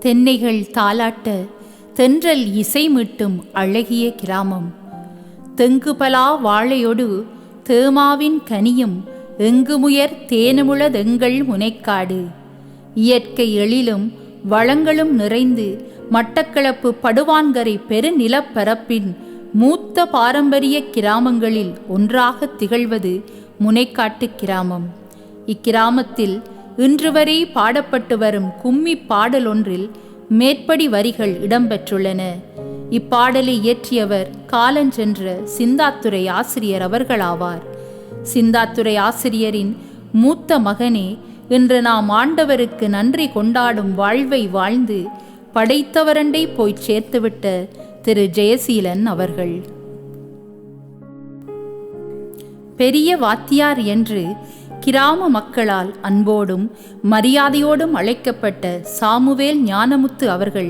தென்னைகள் தாலாட்ட தென்றல் இசை மீட்டும் அழகிய கிராமம். தெங்குபலா வாழையொடு தேமாவின் கனியும் எங்குமுயர் தேனுமுளதெங்கள் முனைக்காடு. இயற்கை எழிலும் வளங்களும் நிறைந்து மட்டக்களப்பு படுவான்கரை பெருநிலப்பரப்பின் மூத்த பாரம்பரிய கிராமங்களில் ஒன்றாக திகழ்வது முனைக்காட்டு கிராமம். இக்கிராமத்தில் இன்று வரை பாடப்பட்டு வரும் கும்மி பாடல் ஒன்றில் மேற்படி வரிகள் இடம்பெற்றுள்ளன. இப்பாடலை இயற்றியவர் காலஞ்சென்ற சிந்தாத்துறை ஆசிரியர் அவர்களாவார். சிந்தாத்துறை ஆசிரியரின் மூத்த மகனே இன்று நாம் ஆண்டவருக்கு நன்றி கொண்டாடும் வாழ்வை வாழ்ந்து படைத்தவரண்டை போய் சேர்த்துவிட்ட திரு ஜெயசீலன் அவர்கள். பெரிய வாத்தியார் என்று கிராம மக்களால் அன்போடும் மரியாதையோடும் அழைக்கப்பட்ட சாமுவேல் ஞானமுத்து அவர்கள்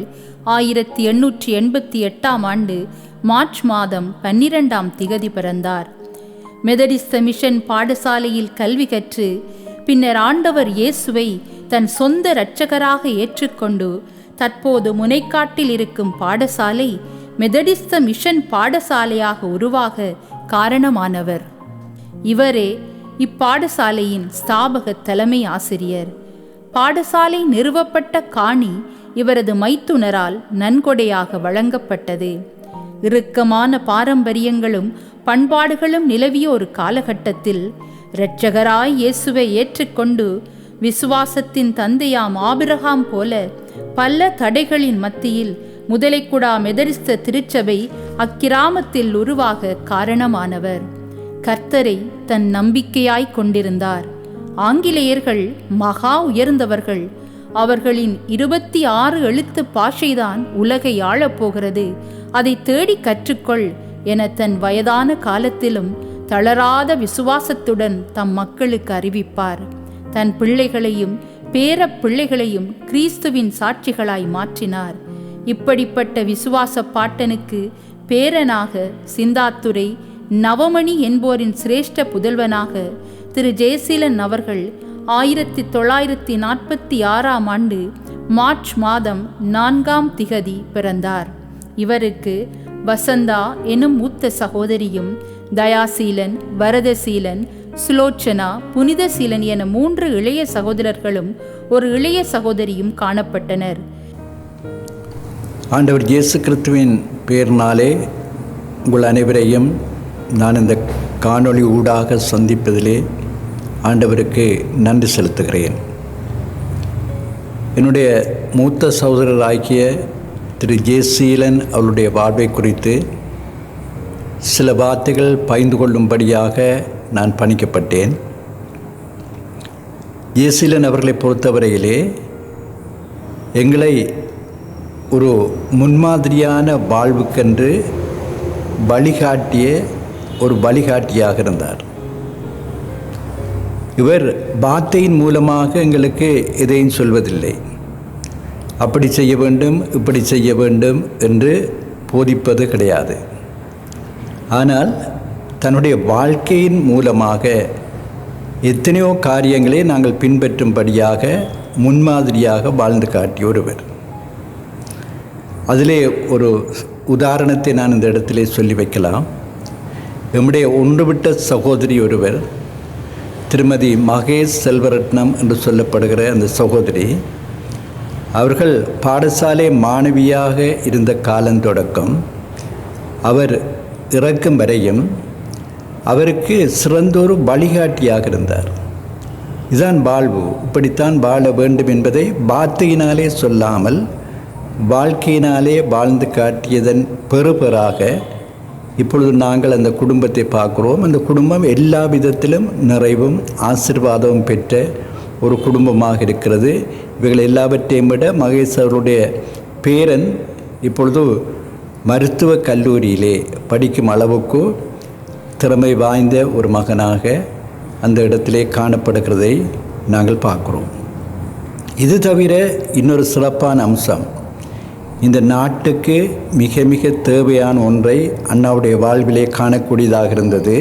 1888 மார்ச் மாதம் 12 பிறந்தார். மெதடிஸ்த மிஷன் பாடசாலையில் கல்வி கற்று பின்னர் ஆண்டவர் இயேசுவை தன் சொந்த இரட்சகராக ஏற்றுக்கொண்டு தற்போது முனைக்காட்டில் இருக்கும் பாடசாலை மெதடிஸ்த மிஷன் பாடசாலையாக உருவாக காரணமானவர். இவரே இப்பாடசாலையின் ஸ்தாபக தலைமை ஆசிரியர். பாடசாலை நிறுவப்பட்ட காணி இவரது மைத்துனரால் நன்கொடையாக வழங்கப்பட்டது. இறுக்கமான பாரம்பரியங்களும் பண்பாடுகளும் நிலவிய ஒரு காலகட்டத்தில் இரட்சகராய் இயேசுவை ஏற்றுக்கொண்டு விசுவாசத்தின் தந்தையாம் ஆபிரகாம் போல பல தடைகளின் மத்தியில் முதலைக்குடா மெதடிஸ்த திருச்சபை அக்கிராமத்தில் உருவாக காரணமானவர். கர்த்தரை தன் நம்பிக்கையாய் கொண்டிருந்தார். ஆங்கிலேயர்கள் மகா உயர்ந்தவர்கள். அவர்களின் 26 எழுத்து பாஷைதான் உலகை ஆளப்போகிறது, அதை தேடி கற்றுக்கொள் என தன் வயதான காலத்திலும் தளராத விசுவாசத்துடன் தம் மக்களுக்கு அறிவிப்பார். தன் பிள்ளைகளையும் பேர பிள்ளைகளையும் கிறிஸ்துவின் சாட்சிகளாய் மாற்றினார். இப்படிப்பட்ட விசுவாச பாட்டனுக்கு பேரனாக சிந்தாத்துரை நவமணி என்போரின் சிரேஷ்ட புதல்வனாக திரு ஜெயசீலன் அவர்கள் 1946 மார்ச் மாதம் 4 பிறந்தார். இவருக்கு வசந்தா எனும் மூத்த சகோதரியும் தயாசீலன், வரதசீலன், சுலோச்சனா, புனிதசீலன் என 3 இளைய சகோதரர்களும் ஒரு இளைய சகோதரியும் காணப்பட்டனர். ஆண்டவர் இயேசு கிறிஸ்துவின் பேரினாலே உங்கள் அனைவரையும் நான் இந்த காணொளி ஊடாக சந்திப்பதிலே ஆண்டவருக்கு நன்றி செலுத்துகிறேன். என்னுடைய மூத்த சகோதரராகிய திரு ஜெயசீலன் அவருடைய வாழ்வை குறித்து சில வார்த்தைகள் பகிர்ந்து கொள்ளும்படியாக நான் பணிக்கப்பட்டேன். ஜெயசீலன் அவர்களை பொறுத்தவரையிலே எங்களை ஒரு முன்மாதிரியான வாழ்வுக்கென்று வழிகாட்டியாக இருந்தார். இவர் வார்த்தையின் மூலமாக எங்களுக்கு எதையும் சொல்வதில்லை. அப்படி செய்ய வேண்டும், இப்படி செய்ய வேண்டும் என்று போதிப்பது கிடையாது. ஆனால் தன்னுடைய வாழ்க்கையின் மூலமாக எத்தனையோ காரியங்களை நாங்கள் பின்பற்றும்படியாக முன்மாதிரியாக வாழ்ந்து காட்டிய ஒருவர். அதிலே ஒரு உதாரணத்தை நான் இந்த இடத்திலே சொல்லி வைக்கலாம். நம்முடைய ஒன்றுவிட்ட சகோதரி ஒருவர், திருமதி மகேஷ் செல்வரட்னம் என்று சொல்லப்படுகிற அந்த சகோதரி, அவர்கள் பாடசாலை மாணவியாக இருந்த காலந்தொடக்கம் அவர் இறக்கும் வரையும் அவருக்கு சிறந்தொரு வழிகாட்டியாக இருந்தார். இதுதான் வாழ்வு, இப்படித்தான் வாழ வேண்டும் என்பதை வார்த்தையினாலே சொல்லாமல் வாழ்க்கையினாலே வாழ்ந்து காட்டியதன் பெறுபெறாக இப்பொழுது நாங்கள் அந்த குடும்பத்தை பார்க்குறோம். அந்த குடும்பம் எல்லா விதத்திலும் நிறைவும் ஆசீர்வாதமும் பெற்ற ஒரு குடும்பமாக இருக்கிறது. இவைகள் எல்லாவற்றையும் விட மகேஷ் அவருடைய பேரன் இப்பொழுது மருத்துவக் கல்லூரியிலே படிக்கும் அளவுக்கு திறமை வாய்ந்த ஒரு மகனாக அந்த இடத்திலே காணப்படுகிறதை நாங்கள் பார்க்குறோம். இது தவிர இன்னொரு சிறப்பான அம்சம், இந்த நாட்டுக்கு மிக மிக தேவையான ஒன்றை அண்ணாவுடைய வாழ்விலே காணக்கூடியதாக இருந்தது.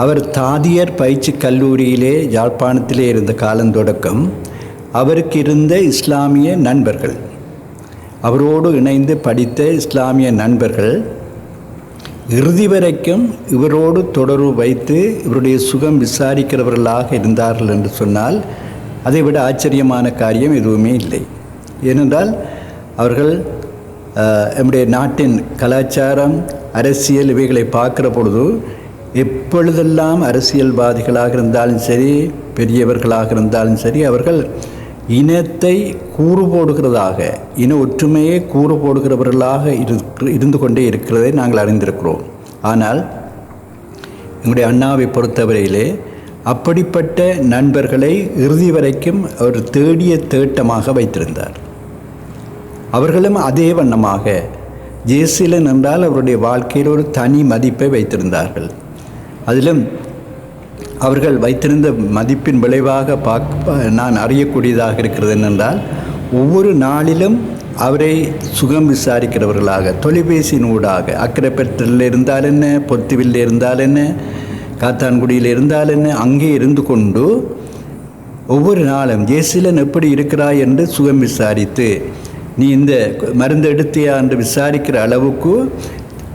அவர் தாதியர் பயிற்சி கல்லூரியிலே யாழ்ப்பாணத்திலே இருந்த காலந்தொடக்கம் அவருக்கு இருந்த இஸ்லாமிய நண்பர்கள், அவரோடு இணைந்து படித்த இஸ்லாமிய நண்பர்கள் இறுதி வரைக்கும் இவரோடு தொடர்பு வைத்து இவருடைய சுகம் விசாரிக்கிறவர்களாக இருந்தார்கள் என்று சொன்னால் அதைவிட ஆச்சரியமான காரியம் எதுவுமே இல்லை. ஏனென்றால் அவர்கள் நம்முடைய நாட்டின் கலாச்சாரம், அரசியல் இவைகளை பார்க்குற பொழுது எப்பொழுதெல்லாம் அரசியல்வாதிகளாக இருந்தாலும் சரி, பெரியவர்களாக இருந்தாலும் சரி, அவர்கள் இனத்தை கூறு போடுகிறதாக, இன ஒற்றுமையை கூறு போடுகிறவர்களாக இருந்து கொண்டே இருக்கிறதை நாங்கள் அறிந்திருக்கிறோம். ஆனால் எங்களுடைய அண்ணாவை பொறுத்தவரையிலே அப்படிப்பட்ட நண்பர்களை இறுதி வரைக்கும் அவர் தேடிய தேட்டமாக வைத்திருந்தார். அவர்களும் அதே வண்ணமாக ஜெயசீலன் என்றால் அவருடைய வாழ்க்கையில் ஒரு தனி மதிப்பை வைத்திருந்தார்கள். அதிலும் அவர்கள் வைத்திருந்த மதிப்பின் விளைவாக நான் அறியக்கூடியதாக இருக்கிறது என்னென்றால், ஒவ்வொரு நாளிலும் அவரை சுகம் விசாரிக்கிறவர்களாக தொலைபேசியின் ஊடாக அக்கரைப்பற்றில் இருந்தால் என்ன, பொத்துவில் இருந்தால் என்ன, காத்தான்குடியில் இருந்தால் என்ன, அங்கே இருந்து கொண்டு ஒவ்வொரு நாளும் ஜெயசீலன் எப்படி இருக்கிறாய் என்று சுகம் விசாரித்து, நீ இந்த மருந்து எடுத்தியா என்று விசாரிக்கிற அளவுக்கு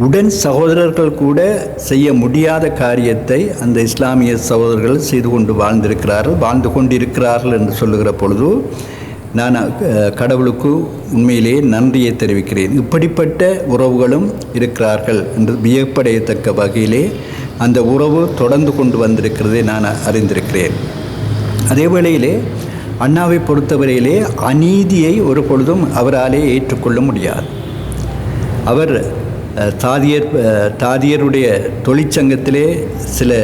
உடன் சகோதரர்கள் கூட செய்ய முடியாத காரியத்தை அந்த இஸ்லாமிய சகோதரர்கள் செய்து கொண்டு வாழ்ந்து கொண்டிருக்கிறார்கள் என்று சொல்லுகிற பொழுது நான் கடவுளுக்கு உண்மையிலேயே நன்றியை தெரிவிக்கிறேன். இப்படிப்பட்ட உறவுகளும் இருக்கிறார்கள் என்று வியப்படையத்தக்க வகையிலே அந்த உறவு தொடர்ந்து கொண்டு வந்திருக்கிறதை நான் அறிந்திருக்கிறேன். அதே வேளையிலே அண்ணாவை பொறுத்தவரையிலே அநீதியை ஒரு பொழுதும் அவராலே ஏற்றுக்கொள்ள முடியாது. அவர் தாதியருடைய தொழிற்சங்கத்திலே சில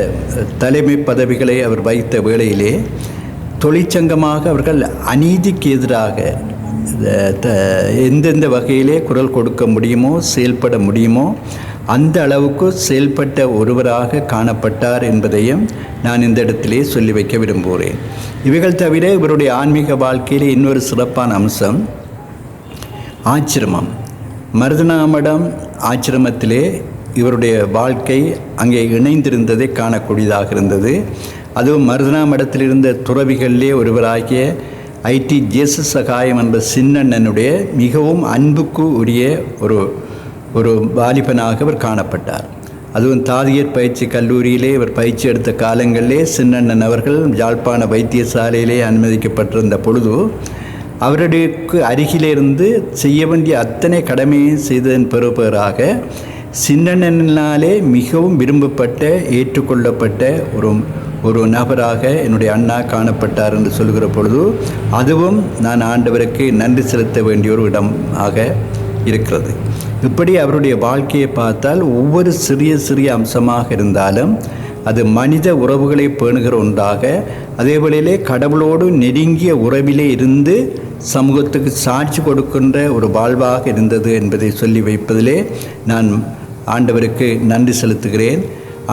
தலைமை பதவிகளை அவர் வைத்த வேளையிலே தொழிற்சங்கமாக அவர்கள் அநீதிக்கு எதிராக எந்தெந்த வகையிலே குரல் கொடுக்க முடியுமோ, செயல்பட முடியுமோ அந்த அளவுக்கு செயல்பட்ட ஒருவராக காணப்பட்டார் என்பதையும் நான் இந்த இடத்திலே சொல்லி வைக்க விரும்புகிறேன். இவைகள் தவிர இவருடைய ஆன்மீக வாழ்க்கையிலே இன்னொரு சிறப்பான அம்சம் ஆச்சிரமம். மருதனாமடம் ஆச்சிரமத்திலே இவருடைய வாழ்க்கை அங்கே இணைந்திருந்ததை காணக்கூடியதாக இருந்தது. அதுவும் மருதனாமடத்தில் இருந்த துறவிகளிலே ஒருவராகிய ஐடி ஜேசு சகாயம் என்ற சின்னண்ணனுடைய மிகவும் அன்புக்கு உரிய ஒரு வாலிபனாக அவர் காணப்பட்டார். அதுவும் தாதியர் பயிற்சி கல்லூரியிலே இவர் பயிற்சி எடுத்த காலங்களிலே சின்னண்ணன் அவர்கள் யாழ்ப்பாண வைத்தியசாலையிலே அனுமதிக்கப்பட்டிருந்த பொழுது அவருடைய அருகிலிருந்து செய்ய வேண்டிய அத்தனை கடமையும் செய்ததன் பெறுபேறாக சின்னண்ணனாலே மிகவும் விரும்பப்பட்ட, ஏற்றுக்கொள்ளப்பட்ட ஒரு நபராக என்னுடைய அண்ணா காணப்பட்டார் என்று சொல்கிற பொழுது அதுவும் நான் ஆண்டவருக்கு நன்றி செலுத்த வேண்டிய ஒரு இடமாக இருக்கிறது. இப்படி அவருடைய வாழ்க்கையை பார்த்தால் ஒவ்வொரு சிறிய அம்சமாக இருந்தாலும் அது மனித உறவுகளை பேணுகிற ஒன்றாக, அதே வேளையிலே கடவுளோடு நெருங்கிய உறவிலே இருந்து சமூகத்துக்கு சாட்சி கொடுக்கின்ற ஒரு வாழ்வாக இருந்தது என்பதை சொல்லி வைப்பதிலே நான் ஆண்டவருக்கு நன்றி செலுத்துகிறேன்.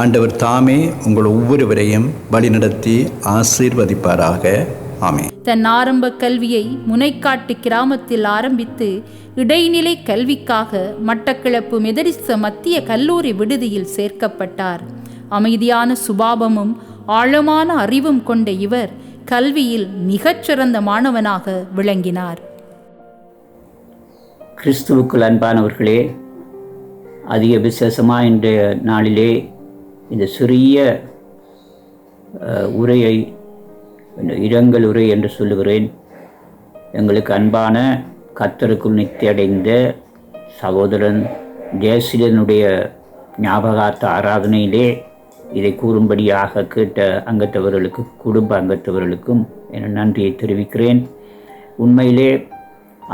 ஆண்டவர் தாமே உங்கள் ஒவ்வொருவரையும் வழிநடத்தி ஆசீர்வதிப்பாராக. ஆமென். தன் ஆரம்ப கல்வியை முனைக்காட்டு கிராமத்தில் ஆரம்பித்து இடைநிலை கல்விக்காக மட்டக்களப்பு மெதடிஸ்த மத்திய கல்லூரி விடுதியில் சேர்க்கப்பட்டார். அமைதியான சுபாவமும் ஆழமான அறிவும் கொண்ட இவர் கல்வியில் மிகச்சிறந்த மாணவனாக விளங்கினார். கிறிஸ்துவுக்குள் அன்பானவர்களே, அதிக விசேஷமாக இன்றைய நாளிலே இந்த சிறிய உரையை இரங்கல் உரை என்று சொல்லுகிறேன். எங்களுக்கு அன்பான கர்த்தருக்குள் நித்தியடைந்த சகோதரன் ஜெயசீலனுடைய ஞாபகார்த்த ஆராதனையிலே இதை கூறும்படியாக கேட்ட அங்கத்தவர்களுக்கு, குடும்ப அங்கத்தவர்களுக்கும் என் நன்றியை தெரிவிக்கிறேன். உண்மையிலே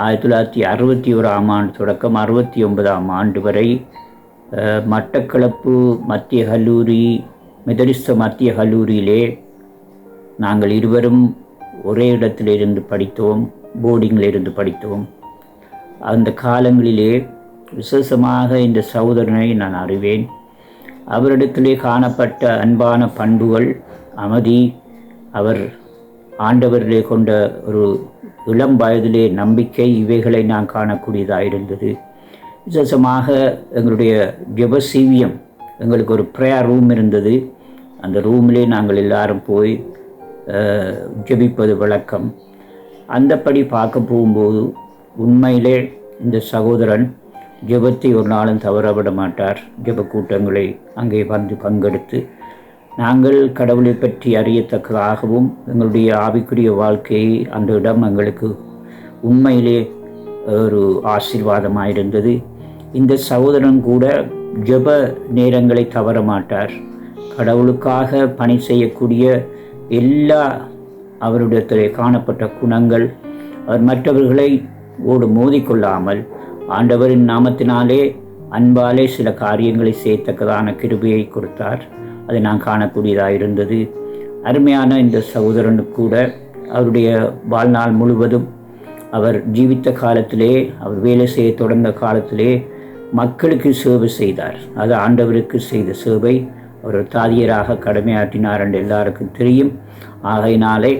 1961ஆம் ஆண்டு தொடக்கம் 69ஆம் ஆண்டு வரை மட்டக்களப்பு மத்திய கல்லூரி, மெதடிஸ்த மத்திய கல்லூரியிலே நாங்கள் இருவரும் ஒரே இடத்திலிருந்து படித்தோம், போர்டிங்கில் இருந்து படித்தோம். அந்த காலங்களிலே விசேஷமாக இந்த சகோதரனை நான் அறிவேன். அவரிடத்திலே காணப்பட்ட அன்பான பண்புகள், அமைதி, அவர் ஆண்டவரிலே கொண்ட ஒரு இளம் வயதிலே நம்பிக்கை, இவைகளை நான் காணக்கூடியதாக இருந்தது. விசேஷமாக எங்களுடைய ஜெபசீவியம், எங்களுக்கு ஒரு ப்ரேயர் ரூம் இருந்தது. அந்த ரூமிலே நாங்கள் எல்லாரும் போய் ஜெபிப்பது வழக்கம். அந்தப்படி பார்க்க போகும்போது உண்மையிலே இந்த சகோதரன் ஜெபத்தை ஒரு நாளும் தவறவிட மாட்டார். ஜெப கூட்டங்களை அங்கே வந்து பங்கெடுத்து நாங்கள் கடவுளை பற்றி அறியத்தக்கதாகவும் எங்களுடைய ஆவிக்குரிய வாழ்க்கையை அந்த இடம் எங்களுக்கு உண்மையிலே ஒரு ஆசீர்வாதமாக இருந்தது. இந்த சகோதரன் கூட ஜெப நேரங்களை தவற மாட்டார். கடவுளுக்காக பணி செய்யக்கூடிய எல்லா அவருடைய காணப்பட்ட குணங்கள், அவர் மற்றவர்களை மோதிக்கொள்ளாமல் ஆண்டவரின் நாமத்தினாலே அன்பாலே சில காரியங்களை செய்யத்தக்கதான கிருபையை கொடுத்தார். அதை நான் காணக்கூடியதாக இருந்தது. அருமையான இந்த சகோதரனுக்கு கூட அவருடைய வாழ்நாள் முழுவதும் அவர் ஜீவித்த காலத்திலே, அவர் வேலை செய்ய தொடர்ந்த காலத்திலே மக்களுக்கு சேவை செய்தார். அது ஆண்டவருக்கு செய்த சேவை. அவர் தாதியராக கடமையாற்றினார் என்று எல்லாருக்கும் தெரியும். ஆகையினாலே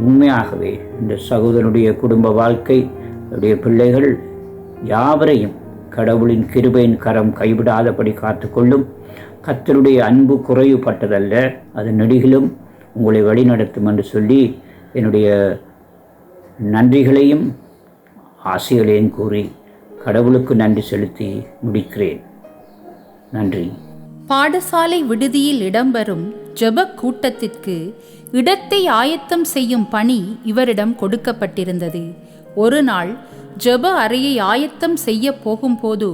உண்மையாகவே இந்த சகோதரனுடைய குடும்ப வாழ்க்கை, அவருடைய பிள்ளைகள் யாவரையும் கடவுளின் கிருபையின் கரம் கைவிடாதபடி காத்துக்கொள்ளும். கர்த்தருடைய அன்பு குறைவுபட்டதல்ல, அது நெடுகிலும் உங்களை வழிநடத்தும் என்று சொல்லி என்னுடைய நன்றிகளையும் ஆசைகளையும் கூறி கடவுளுக்கு நன்றி செலுத்தி முடிக்கிறேன். நன்றி. பாடசாலை விடுதியில் இடம்பெறும் ஜெப கூட்டத்திற்கு இடத்தை ஆயத்தம் செய்யும் பணி இவரிடம் கொடுக்கப்பட்டிருந்தது. ஒரு நாள் ஜெப அறையை ஆயத்தம் செய்ய போகும்போது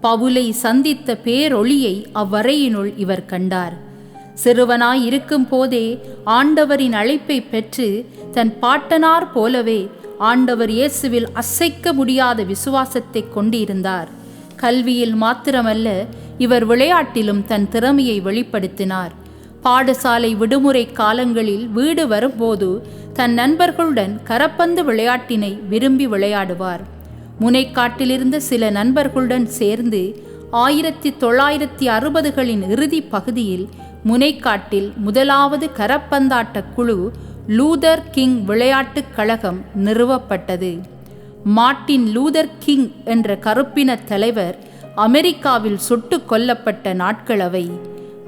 பவுலை சந்தித்த பேரொளியை அவ்வறையினுள் இவர் கண்டார். சிறுவனாய் இருக்கும் போதே ஆண்டவரின் அழைப்பை பெற்று தன் பாட்டனார் போலவே ஆண்டவர் இயேசுவில் அசைக்க முடியாத விசுவாசத்தை கொண்டிருந்தார். கல்வியில் மாத்திரமல்ல, இவர் விளையாட்டிலும் தன் திறமையை வெளிப்படுத்தினார். பாடசாலை விடுமுறை காலங்களில் வீடு வரும்போது தன் நண்பர்களுடன் கரப்பந்து விளையாட்டினை விரும்பி விளையாடுவார். முனைக்காட்டிலிருந்த சில நண்பர்களுடன் சேர்ந்து 1960களின் இறுதி பகுதியில் முனைக்காட்டில் முதலாவது கரப்பந்தாட்ட குழு லூதர் கிங் விளையாட்டுக் கழகம் நிறுவப்பட்டது. மார்ட்டின் லூதர் கிங் என்ற கருப்பின தலைவர் அமெரிக்காவில் சுட்டு கொல்லப்பட்ட நாட்களவை.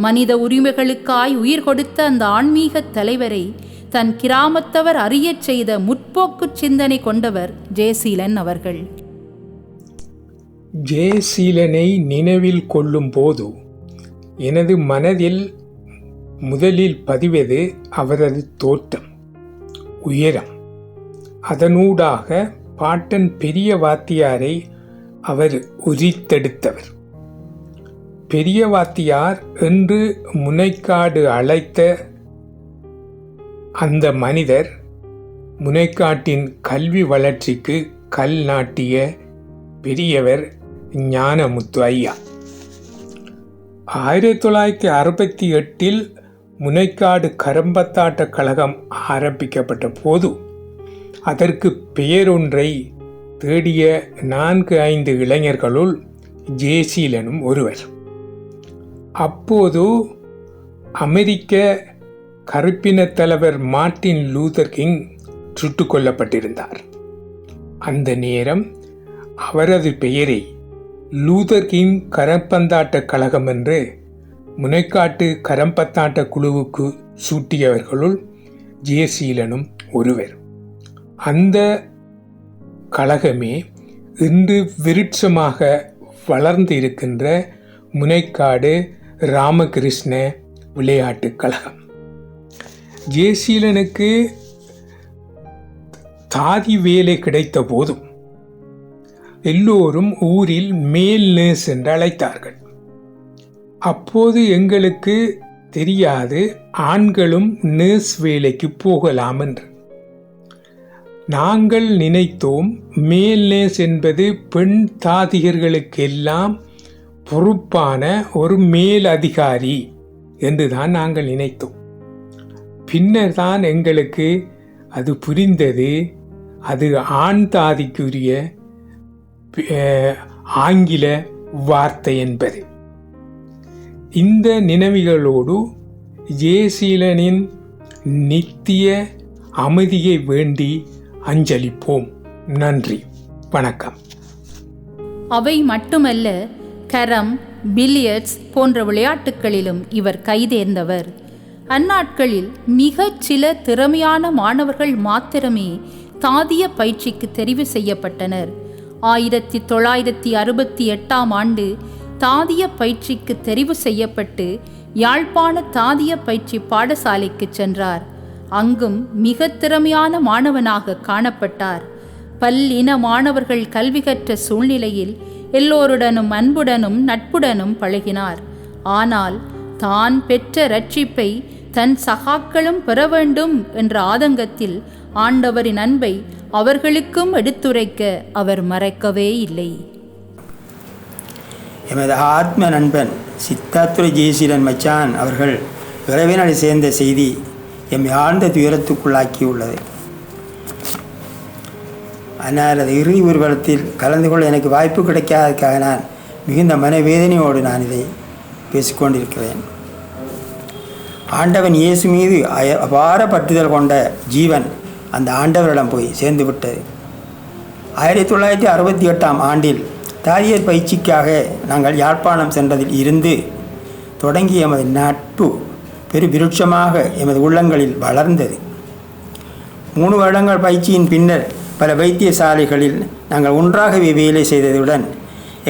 மனித உரிமைகளுக்காய் உயிர் கொடுத்த அந்த ஆன்மீக தலைவரை தன் கிராமத்தவர் அறியச் செய்த முற்போக்கு சிந்தனை கொண்டவர் ஜெயசீலன் அவர்கள். ஜெயசீலனை நினைவில் கொள்ளும் போது எனது மனதில் முதலில் பதிவது அவரது தோற்றம், உயரம். அதனூடாக பாட்டன் பெரிய வாத்தியாரை அவர் உரித்தெடுத்தவர். பெரிய வாத்தியார் என்று முனைக்காடு அழைத்த அந்த மனிதர் முனைக்காட்டின் கல்வி வளர்ச்சிக்கு கல் நாட்டிய பெரியவர் ஞானமுத்து ஐயா. 1968 முனைக்காடு கரம்பத்தாட்ட கழகம் ஆரம்பிக்கப்பட்ட போது அதற்கு பெயரொன்றை தேடிய 4-5 இளைஞர்களுள் ஜெயசீலனும் ஒருவர். அப்போது அமெரிக்க கருப்பின தலைவர் மார்ட்டின் லூதர் கிங் சுட்டுக் கொல்லப்பட்டிருந்தார். அந்த நேரம் அவரது பெயரை லூதர் கிங் கரப்பந்தாட்ட கழகம் என்று முனைக்காட்டு கரம்பத்தாட்ட குழுவுக்கு சூட்டியவர்களுள் ஜெயசீலனும் ஒருவர். அந்த கழகமே இன்று விருட்சமாக வளர்ந்து இருக்கின்ற முனைக்காடு ராமகிருஷ்ண விளையாட்டுக் கழகம். ஜெயசீலனுக்கு தாதி வேலை கிடைத்த போதும் எல்லோரும் ஊரில் மேல் நர்ஸ் என்று அழைத்தார்கள். அப்போது எங்களுக்கு தெரியாது ஆண்களும் நர்ஸ் வேலைக்கு போகலாம் என்று. நாங்கள் நினைத்தோம் மேல் நர்ஸ் என்பது பெண் தாதிகர்களுக்கெல்லாம் பொறுப்பான ஒரு மேல் அதிகாரி என்றுதான் நாங்கள் நினைத்தோம். பின்னர் தான் எங்களுக்கு அது புரிந்தது, அது ஆண் தாதிக்குரிய ஆங்கில வார்த்தை என்பது. இந்த நினைவுகளோடு ஜெயசீலனின் நித்திய அமைதியை வேண்டி அஞ்சலிப்போம். நன்றி, வணக்கம். அவை மட்டுமல்ல, கரம், பில்லியர்ட்ஸ் போன்ற விளையாட்டுகளிலும் இவர் கைதேர்ந்தவர். அந்நாட்களில் மிகச் சில திறமையான மாணவர்கள் மாத்திரமே தாதிய பயிற்சிக்கு தெரிவு செய்யப்பட்டனர். 1968 தாதிய பயிற்சிக்கு தெரிவு செய்யப்பட்டு யாழ்ப்பாண தாதிய பயிற்சி பாடசாலைக்கு சென்றார். அங்கும் மிக திறமையான மாணவனாக காணப்பட்டார். பல்லின மாணவர்கள் கல்வி கற்ற சூழ்நிலையில் எல்லோருடனும் அன்புடனும் நட்புடனும் பழகினார். ஆனால் தான் பெற்ற இரட்சிப்பை தன் சகாக்களும் பெற வேண்டும் என்ற ஆதங்கத்தில் ஆண்டவரின் அன்பை அவர்களுக்கும் எடுத்துரைக்க அவர் மறைக்கவே இல்லை. எமது ஆத்ம நண்பன் சித்தாத்துறை ஜெயசீலன் மச்சான் அவர்கள் இறைவனடி சேர்ந்த செய்தி எம்மை ஆழ்ந்த துயரத்துக்குள்ளாக்கியுள்ளது. ஆனால் அது இறுதி ஊர்வலத்தில் கலந்து கொள்ள எனக்கு வாய்ப்பு கிடைக்காததுக்காக நான் மிகுந்த மனவேதனையோடு நான் இதை பேசிக்கொண்டிருக்கிறேன். ஆண்டவன் இயேசு மீது அபார பற்றுதல் கொண்ட ஜீவன் அந்த ஆண்டவரிடம் போய் சேர்ந்து விட்டது. 1968 தாதியர் பயிற்சிக்காக நாங்கள் யாழ்ப்பாணம் சென்றதில் இருந்து தொடங்கி எமது நட்பு பெரு விருட்சமாக எமது உள்ளங்களில் வளர்ந்தது. 3 வருடங்கள் பயிற்சியின் பின்னர் பல வைத்தியசாலைகளில் நாங்கள் ஒன்றாகவே வேலை செய்ததுடன்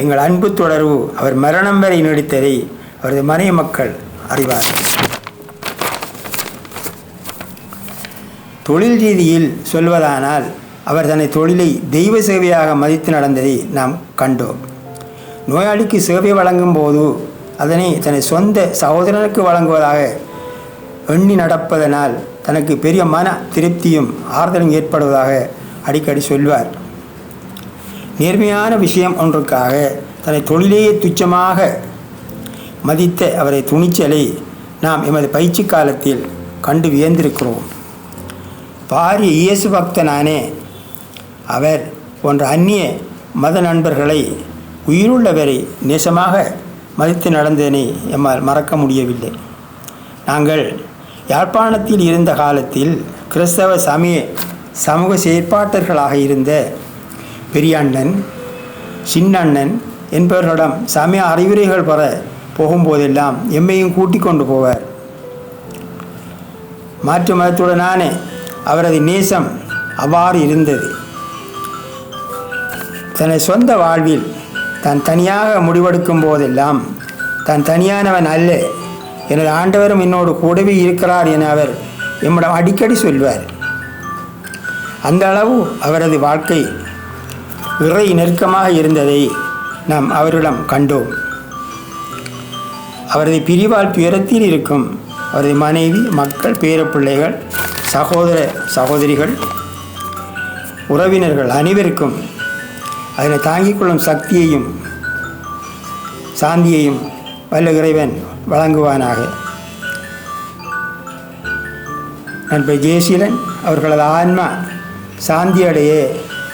எங்கள் அன்பு தொடர்பு அவர் மரணம் வரை நீடித்ததை அவரது மனைவி மக்கள் அறிவார். தொழில் ரீதியில் சொல்வதானால் அவர் தன்னை தொழிலை தெய்வ சேவையாக மதித்து நடந்ததை நாம் கண்டோம். நோயாளிக்கு சேவை வழங்கும் போது அதனை தன்னை சொந்த சகோதரனுக்கு வழங்குவதாக எண்ணி நடப்பதனால் தனக்கு பெரிய மன திருப்தியும் ஆறுதலும் ஏற்படுவதாக அடிக்கடி சொல்வார். நேர்மையான விஷயம் ஒன்றுக்காக தன்னை தொழிலேயே துச்சமாக மதித்த அவரை துணிச்சலை நாம் எமது பயிற்சி காலத்தில் கண்டு வியந்திருக்கிறோம். பாரிய இயேசு பக்தனானே அவர் போன்ற அந்நிய மத நண்பர்களை உயிருள்ளவரை நேசமாக மதித்து நடந்ததனை எம்மால் மறக்க முடியவில்லை. நாங்கள் யாழ்ப்பாணத்தில் இருந்த காலத்தில் கிறிஸ்தவ சமூக செயற்பாட்டர்களாக இருந்த பெரியண்ணன், சின்னண்ணன் என்பவர்களிடம் சமய அறிவுரைகள் பெற போகும்போதெல்லாம் எம்மையும் கூட்டிக் கொண்டு போவார். மாற்று மதத்துடனான அவரது நேசம் அவ்வாறு இருந்தது. தனது சொந்த வாழ்வில் தான் தனியாக முடிவெடுக்கும் போதெல்லாம் தான் தனியானவன் அல்ல, எனது ஆண்டவரும் என்னோடு கூடவே இருக்கிறார் என அவர் எம்மிடம் அடிக்கடி சொல்வார். அந்த அளவு அவரது வாழ்க்கை இறை நெருக்கமாக இருந்ததை நாம் அவரிடம் கண்டோம். அவரது பிரிவால் துயரத்தில் இருக்கும் அவரது மனைவி, மக்கள், பேரப்பிள்ளைகள், சகோதர சகோதரிகள், உறவினர்கள் அனைவருக்கும் அதனை தாங்கிக் கொள்ளும் சக்தியையும் சாந்தியையும் வல்ல இறைவன் வழங்குவானாக. நண்பர் ஜெயசீலன் அவர்களது ஆன்மா சாந்தியடைய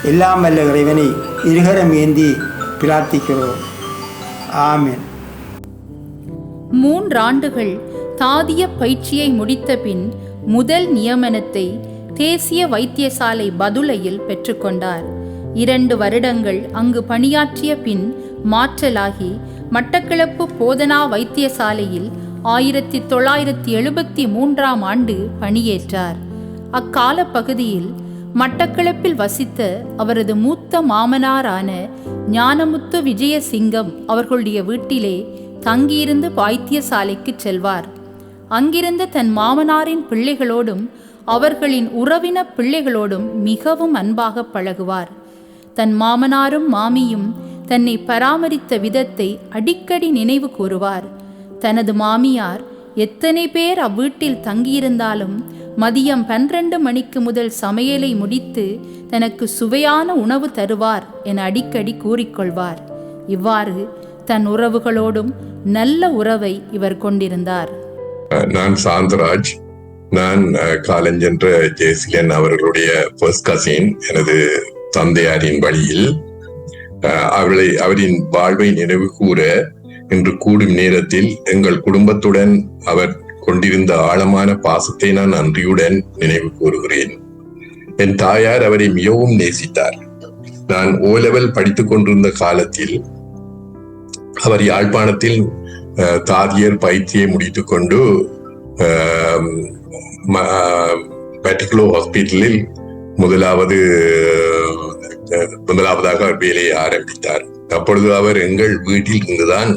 எல்லாம் வல்ல இறைவனை இருகரம் ஏந்தி பிரார்த்திக்கிறோம். ஆமென். 3 ஆண்டுகள் தாதிய பயிற்சியை முடித்த பின் முதல் நியமனத்தை தேசிய வைத்தியசாலை பதுளையில் பெற்றுக்கொண்டார். 2 வருடங்கள் அங்கு பணியாற்றிய பின் மாற்றலாகி மட்டக்களப்பு போதனா வைத்தியசாலையில் 1973 பணியேற்றார். அக்கால பகுதியில் மட்டக்களப்பில் வசித்த அவரது மூத்த மாமனாரான ஞானமுத்து விஜயசிங்கம் அவர்களுடைய வீட்டிலே தங்கியிருந்து வைத்தியசாலைக்கு செல்வார். அங்கிருந்த தன் மாமனாரின் பிள்ளைகளோடும் அவர்களின் உறவின பிள்ளைகளோடும் மிகவும் அன்பாக பழகுவார். தன் மாமனாரும் மாமியும் தன்னை பராமரித்த விதத்தை அடிக்கடி நினைவு கூறுவார். தனது மாமியார் எத்தனை பேர் அவ்வீட்டில் தங்கியிருந்தாலும் மதியம் 12 மணிக்கு முதல் சமையலை முடித்து தனக்கு சுவையான உணவு தருவார் என அடிக்கடி கூறிக்கொள்வார். இவ்வாறு தன் உறவுகளோடும் நல்ல உறவை இவர் கொண்டிருந்தார். நான் சாந்தராஜ். நான் காலஞ்சென்ற ஜெயசீலன் அவர்களுடைய ஃபர்ஸ்ட் கசின். எனது தந்தையாரின் வழியில் அவரின் வாழ்வை நினைவு கூற இன்று கூடும் நேரத்தில் எங்கள் குடும்பத்துடன் அவர் கொண்டிருந்த ஆழமான பாசத்தை நான் நன்றியுடன் நினைவு கூறுகிறேன். என் தாயார் அவரை மிகவும் நேசித்தார். நான் O-level படித்துக் கொண்டிருந்த காலத்தில் அவர் யாழ்ப்பாணத்தில் தாதியர் பயிற்சியை முடித்துக் கொண்டு மெட்ரிகுலோ ஹாஸ்பிட்டலில் முதலாவது முதலாவதாக அவர் வேலையை ஆரம்பித்தார். அப்பொழுது அவர் எங்கள் வீட்டில் இருந்துதான்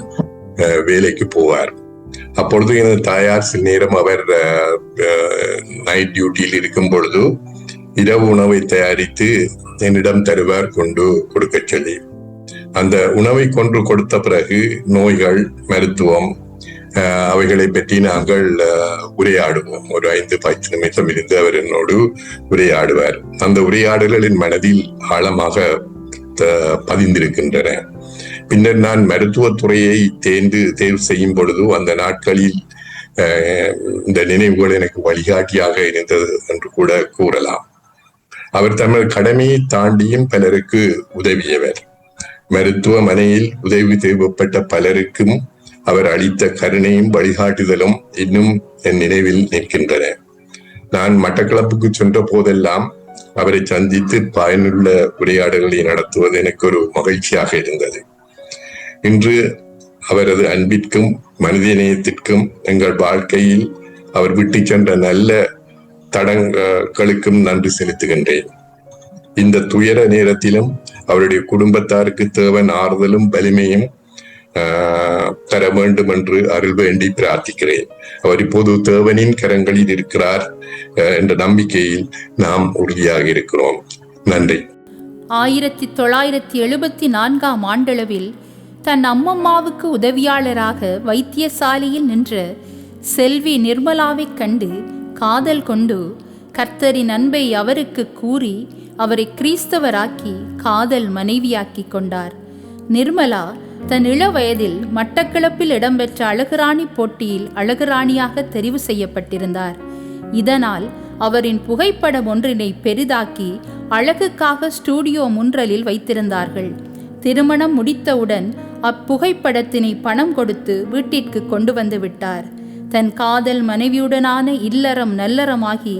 வேலைக்கு போவார். அப்பொழுது எனது தாயார் சில நேரம் அவர் நைட் டியூட்டியில் இருக்கும் பொழுது இரவு உணவை தயாரித்து என்னிடம் தருவார் கொண்டு கொடுக்க சொல்லி. அந்த உணவை கொண்டு கொடுத்த பிறகு நோய்கள், மருத்துவம் அவைகளை பற்றி நாங்கள் உரையாடுவோம். ஒரு 5-10 நிமிஷம் இருந்து அவர் என்னோடு உரையாடுவார். அந்த உரையாடல்களின் மனதில் ஆழமாக பதிந்திருக்கின்றன. பின்னர் நான் மருத்துவத்துறையை தேர்வு செய்யும் பொழுது அந்த நாட்களில் இந்த நினைவுகள் எனக்கு வழிகாட்டியாக இருந்தது என்று கூட கூறலாம். அவர் தமது கடமையை தாண்டியும் பலருக்கு உதவியவர். மருத்துவமனையில் உதவி தேவைப்பட்ட பலருக்கும் அவர் அளித்த கருணையும் வழிகாட்டுதலும் இன்னும் என் நினைவில் நிற்கின்றன. நான் மட்டக்களப்புக்கு சென்ற போதெல்லாம் அவரை சந்தித்து பயனுள்ள உரையாடல்களை நடத்துவது எனக்கு ஒரு மகிழ்ச்சியாக இருந்தது. இன்று அவரது அன்பிற்கும் மனிதநேயத்திற்கும் எங்கள் வாழ்க்கையில் அவர் விட்டு சென்ற நல்ல தடங்களுக்கும் நன்றி செலுத்துகின்றேன். இந்த துயர நேரத்திலும் அவருடைய குடும்பத்தாருக்கு தேவன் ஆறுதலும் வலிமையும் தர வேண்டும் என்று அருள் வேண்டி பிரார்த்திக்கிறேன். அவர் இப்போது தேவனின் கரங்களில் இருக்கிறார் என்ற நம்பிக்கையில் நாம் உறுதியாக இருக்கிறோம். நன்றி. 1974 ஆண்டளவில் தன் அம்மம்மாவுக்கு உதவியாளராக வைத்தியசாலையில் நின்ற செல்வி நிர்மலாவைக் கண்டு காதல் கொண்டு கர்த்தரின் அன்பை அவருக்கு கூறி அவரை கிறிஸ்தவராக்கி காதல் மனைவியாக்கி கொண்டார். நிர்மலா தன் இள வயதில் மட்டக்களப்பில் இடம்பெற்ற அழகுராணி போட்டியில் அழகுராணியாக தெரிவு செய்யப்பட்டிருந்தார். இதனால் அவரின் புகைப்படம் ஒன்றினை பெரிதாக்கி அழகுக்காக ஸ்டூடியோ முன்றலில் வைத்திருந்தார்கள். திருமணம் முடித்தவுடன் அப்புகைப்படத்தினை பணம் கொடுத்து வீட்டிற்கு கொண்டு வந்து விட்டார். தன் காதல் மனைவியுடனான இல்லறம் நல்லறமாகி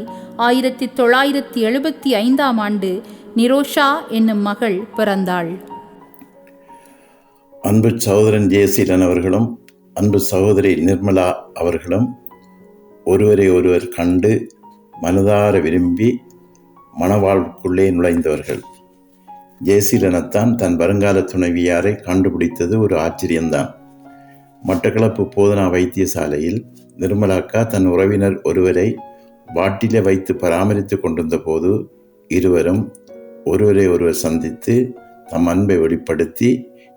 1975 நிரோஷா என்னும் மகள் பிறந்தாள். அன்பு சகோதரன் ஜெயசீலன் அவர்களும் அன்பு சகோதரி நிர்மலா அவர்களும் ஒருவரை ஒருவர் கண்டு மனதார விரும்பி மணவாழ்வுக்குள்ளே நுழைந்தவர்கள். ஜெயசீலனைத்தான் தன் வருங்கால துணைவியாரை கண்டுபிடித்தது ஒரு ஆச்சரியம்தான். மட்டக்களப்பு போதனா வைத்தியசாலையில் நிர்மலாக்கா தன் உறவினர் ஒருவரை வாட்டிலே வைத்து பராமரித்து கொண்டிருந்த போது இருவரும் ஒருவரை ஒருவர் சந்தித்து தம் அன்பை வெளிப்படுத்தி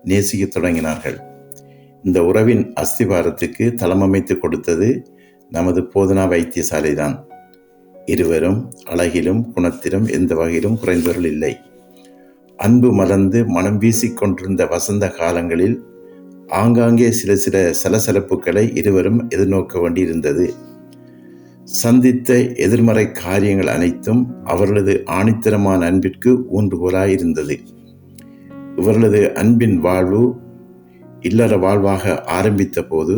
நேசிக்க தொடங்கினார்கள். இந்த உறவின் அஸ்திவாரத்துக்கு தளமமைத்து கொடுத்தது நமது போதனா வைத்தியசாலை தான். இருவரும் அழகிலும் குணத்திலும் எந்த வகையிலும் குறைந்தவர்கள் இல்லை. அன்பு மலர்ந்து மனம் வீசிக்கொண்டிருந்த வசந்த காலங்களில் ஆங்காங்கே சில சலசலப்புகளை இருவரும் எதிர்நோக்க வேண்டியிருந்தது. சந்தித்த எதிர்மறை காரியங்கள் அனைத்தும் அவர்களது ஆணித்தரமான அன்பிற்கு ஊன்றுகோலாயிருந்தது. இவர்களது அன்பின் வாழ்வு இல்லற வாழ்வாக ஆரம்பித்த போது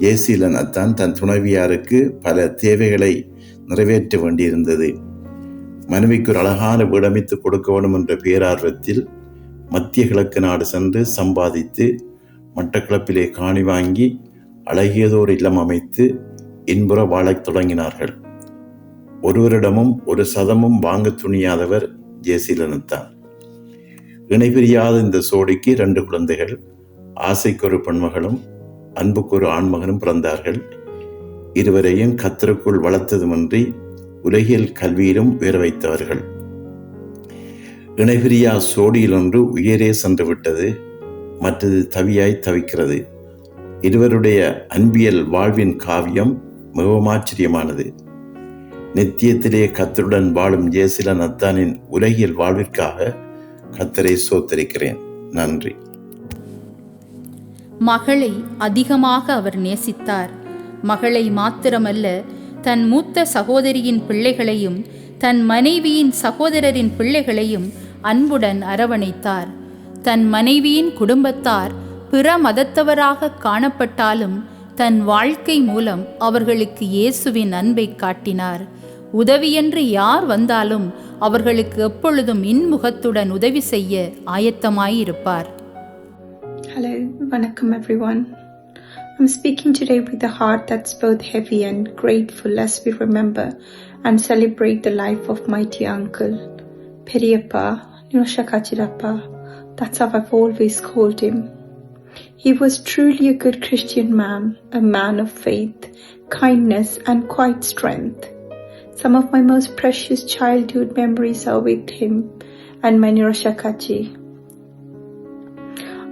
ஜெயசீலன் அத்தான் தன் துணைவியாருக்கு பல தேவைகளை நிறைவேற்ற வேண்டியிருந்தது. மனைவிக்கு ஒரு அழகான வீடமைத்து கொடுக்க வேண்டும் என்ற பேரார்வத்தில் மத்திய கிழக்கு நாடு சென்று சம்பாதித்து மட்டக்களப்பிலே காணி வாங்கி அழகியதோர் இல்லம் அமைத்து இன்புற வாழத் தொடங்கினார்கள். ஒருவரிடமும் ஒரு சதமும் வாங்க துணியாதவர் ஜெயசீலன்தான். இணைபிரியாத இந்த சோடிக்கு 2 குழந்தைகள், ஆசைக்கு ஒரு பெண்மகளும் அன்புக்கு ஒரு ஆண்மகனும் பிறந்தார்கள். இருவரையும் கர்த்தருக்குள் வளர்த்ததுமின்றி உலகியல் கல்வியிலும் உயர வைத்தவர்கள். இணைபிரியா சோடியில் ஒன்று உயரே சென்று விட்டது, மற்றது தவியாய் தவிக்கிறது. இருவருடைய அன்பியல் வாழ்வின் காவியம் மிகவும் ஆச்சரியமானது. நித்தியத்திலே கர்த்தருடன் வாழும் ஜெயசீலன் அத்தானின் உலகியல் வாழ்விற்காக கர்த்தரை சோத்தரிக்கிறேன். நன்றி. மகளை அதிகமாக அவர் நேசித்தார். மகளை மாத்திரமல்ல, தன் மூத்த சகோதரியின் பிள்ளைகளையும் தன் மனைவியின் சகோதரரின் பிள்ளைகளையும் அன்புடன் அரவணைத்தார். தன் மனைவியின் குடும்பத்தார் பிற மதத்தவராக காணப்பட்டாலும் தன் வாழ்க்கை மூலம் அவர்களுக்கு இயேசுவின் அன்பை காட்டினார். உதவியென்று யார் வந்தாலும் அவர்களுக்கு எப்பொழுதும் இன்முகத்துடன் உதவி செய்ய ஆயத்தமாயிருப்பார். Hello, vanakkam everyone. I'm speaking today with a heart that's both heavy and grateful as we remember and celebrate the life of mighty uncle Periyappa Niroshaka Chirappa. That's how I've always called him. He was truly a good Christian man, a man of faith, kindness and quiet strength. Some of my most precious childhood memories are with him and my Niroshakaji.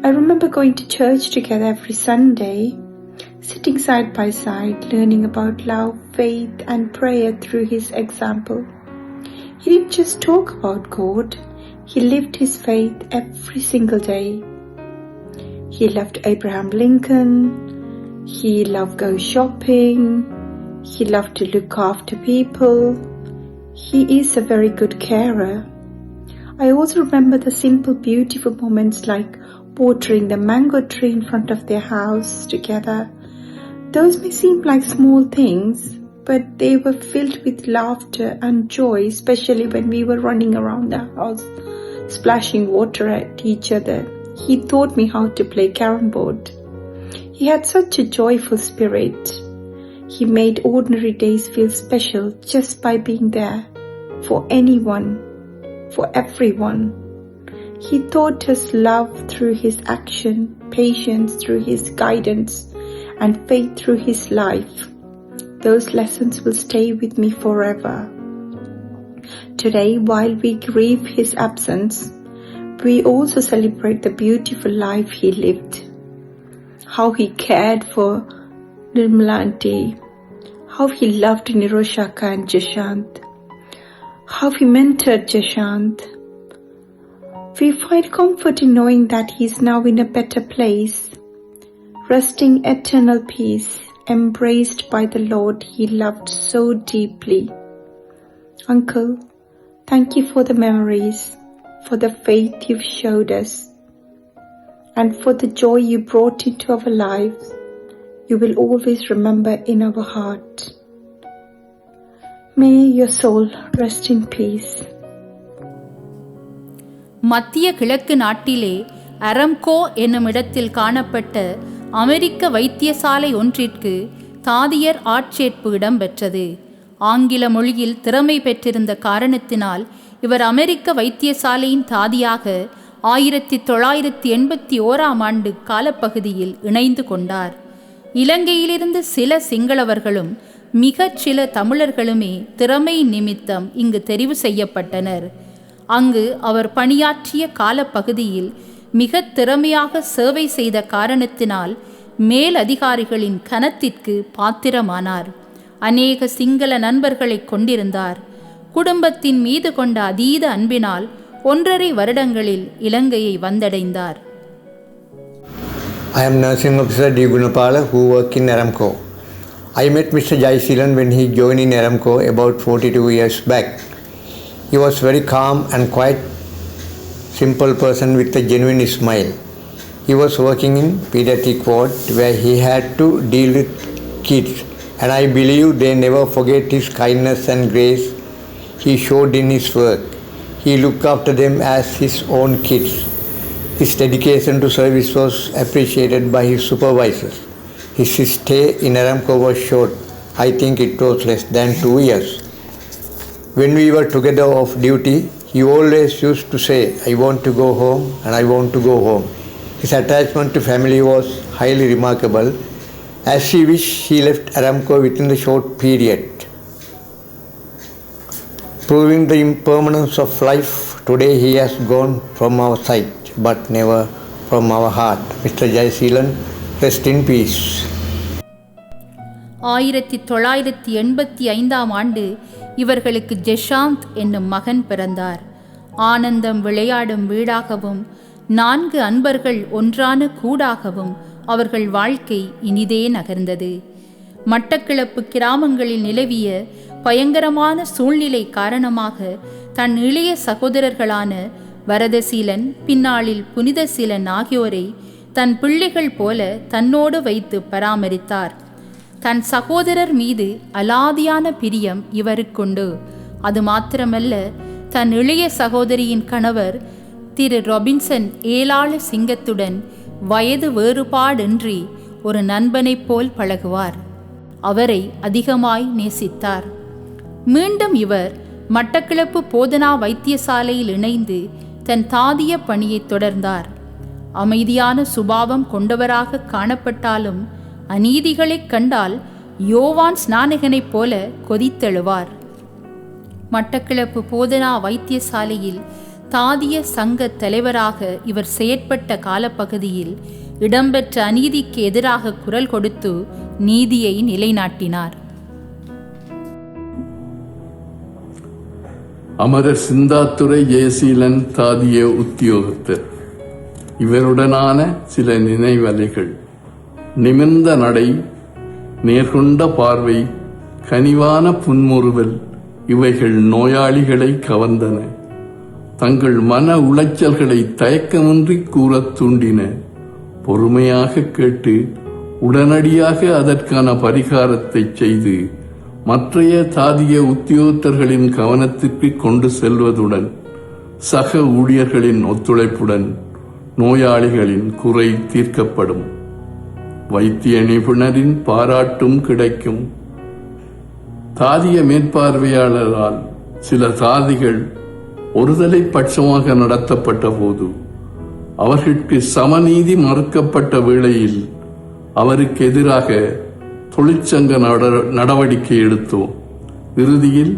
I remember going to church together every Sunday, sitting side by side, learning about love, faith and prayer through his example. He didn't just talk about God, he lived his faith every single day. He loved Abraham Lincoln, he loved go shopping, he loved to look after people. He is a very good carer. I also remember the simple beautiful moments like watering the mango tree in front of their house together. Those may seem like small things, but they were filled with laughter and joy, especially when we were running around the house, splashing water at each other. He taught me how to play carom board. He had such a joyful spirit. He made ordinary days feel special just by being there for anyone, for everyone. He taught us love through his action, patience through his guidance, and faith through his life. Those lessons will stay with me forever. Today, while we grieve his absence, we also celebrate the beautiful life he lived. How he cared for Nirmala Aunty, how he loved Niroshaka and Jashant, how he mentored Jashant. We find comfort in knowing that he is now in a better place, resting eternal peace, embraced by the Lord he loved so deeply. Uncle, thank you for the memories, for the faith you've showed us, and for the joy you brought into our lives. You will always remember in our heart. May your soul rest in peace. மத்திய கிழக்கு நாட்டிலே Aramco என்னும் இடத்தில் காணப்பட்ட அமெரிக்க வைத்தியசாலை ஒன்றிற்கு தாதியர் ஆட்சேர்ப்பு இடம்பெற்றது. ஆங்கில மொழியில் திறமை பெற்றிருந்த காரணத்தினால் இவர் அமெரிக்க வைத்தியசாலையின் தாதியாக 1981 காலப்பகுதியில் இணைந்து கொண்டார். இலங்கையிலிருந்து சில சிங்களவர்களும் மிகச் சில தமிழர்களுமே திறமை நிமித்தம் இங்கு தெரிவு செய்யப்பட்டனர். அங்கு அவர் பணியாற்றிய காலப்பகுதியில் மிக திறமையாக சேவை செய்த காரணத்தினால் மேலதிகாரிகளின் கனத்திற்கு பாத்திரமானார். அநேக சிங்கள நண்பர்களை கொண்டிருந்தார். குடும்பத்தின் மீது கொண்ட அதீத அன்பினால் 1.5 வருடங்களில் இலங்கையை வந்தடைந்தார். I am nursing officer D. Gunapala who work in Aramco. I met Mr. Jayasilan when he joined in Aramco about 42 years back. He was very calm and quite simple person with a genuine smile. He was working in pediatric ward where he had to deal with kids, and I believe they never forget his kindness and grace he showed in his work. He looked after them as his own kids. His dedication to service was appreciated by his supervisors. His stay in Aramco was short. I think it was less than 2 years. When we were together off duty, he always used to say, "I want to go home and I want to go home." His attachment to family was highly remarkable, as he wished he left Aramco within the short period. Proving the impermanence of life, today he has gone from our sight, but never from our heart. Mr. Jayasilan, rest in peace. 1985 இவர்களுக்கு ஜெஷாந்த் என்னும் மகன் பிறந்தார். ஆனந்தம் விளையாடும் வீடாகவும் 4 அன்பர்கள் ஒன்றான கூடாகவும் அவர்கள் வாழ்க்கை இனிதே நகர்ந்தது. மட்டக்களப்பு கிராமங்களில் நிலவிய பயங்கரமான சூழ்நிலை காரணமாக தன் இளைய சகோதரர்களான வரதசீலன், பின்னாளில் புனிதசீலன் ஆகியோரை தன் பிள்ளைகள் போல தன்னோடு வைத்து பராமரித்தார். தன் சகோதரர் மீது அலாதியான பிரியம் இவருக்குண்டு. அது மாத்திரமல்ல, தன் இளைய சகோதரியின் கணவர் திரு ரொபின்சன் ஏலாள சிங்கத்துடன் வயது வேறுபாடின்றி ஒரு நண்பனைப் போல் பழகுவார். அவரை அதிகமாய் நேசித்தார். மீண்டும் இவர் மட்டக்களப்பு போதனா வைத்தியசாலையில் இணைந்து தன் தாதிய பணியை தொடர்ந்தார். அமைதியான சுபாவம் கொண்டவராக காணப்பட்டாலும் அநீதிகளைக் கண்டால் யோவான் ஸ்நானகனைப் போல கொதித்தெழுவார். மட்டக்களப்பு போதனா வைத்தியசாலையில் தாதிய சங்க தலைவராக இவர் செயற்பட்ட காலப்பகுதியில் இடம்பெற்ற அநீதிக்கு எதிராக குரல் கொடுத்து நீதியை நிலைநாட்டினார். அமரர் சிந்தாத்துரை ஜெயசீலன் தாதிய உத்தியோகத்தர். இவருடனான சில நினைவலைகள். நிமிர்ந்த நடை, நேர்கொண்ட பார்வை, கனிவான புன்முறுவல் இவைகள் நோயாளிகளை கவர்ந்தன. தங்கள் மன உளைச்சல்களை தயக்கமின்றி கூறத் தூண்டின. பொறுமையாக கேட்டு உடனடியாக அதற்கான பரிகாரத்தை செய்து மற்றைய தாதிய உத்தியோகத்தர்களின் கவனத்திற்கு கொண்டு செல்வதுடன் சக ஊழியர்களின் ஒத்துழைப்புடன் நோயாளிகளின் குறை தீர்க்கப்படும். வைத்திய நிபுணரின் பாராட்டும் கிடைக்கும். தாதிய மேற்பார்வையாளரால் சில தாதிகள் ஒருதலை பட்சமாக நடத்தப்பட்ட போது அவர்களுக்கு சமநீதி மறுக்கப்பட்ட வேளையில் அவருக்கு எதிராக தொழிற்சங்க நடவடிக்கை எடுத்தோம். இறுதியில்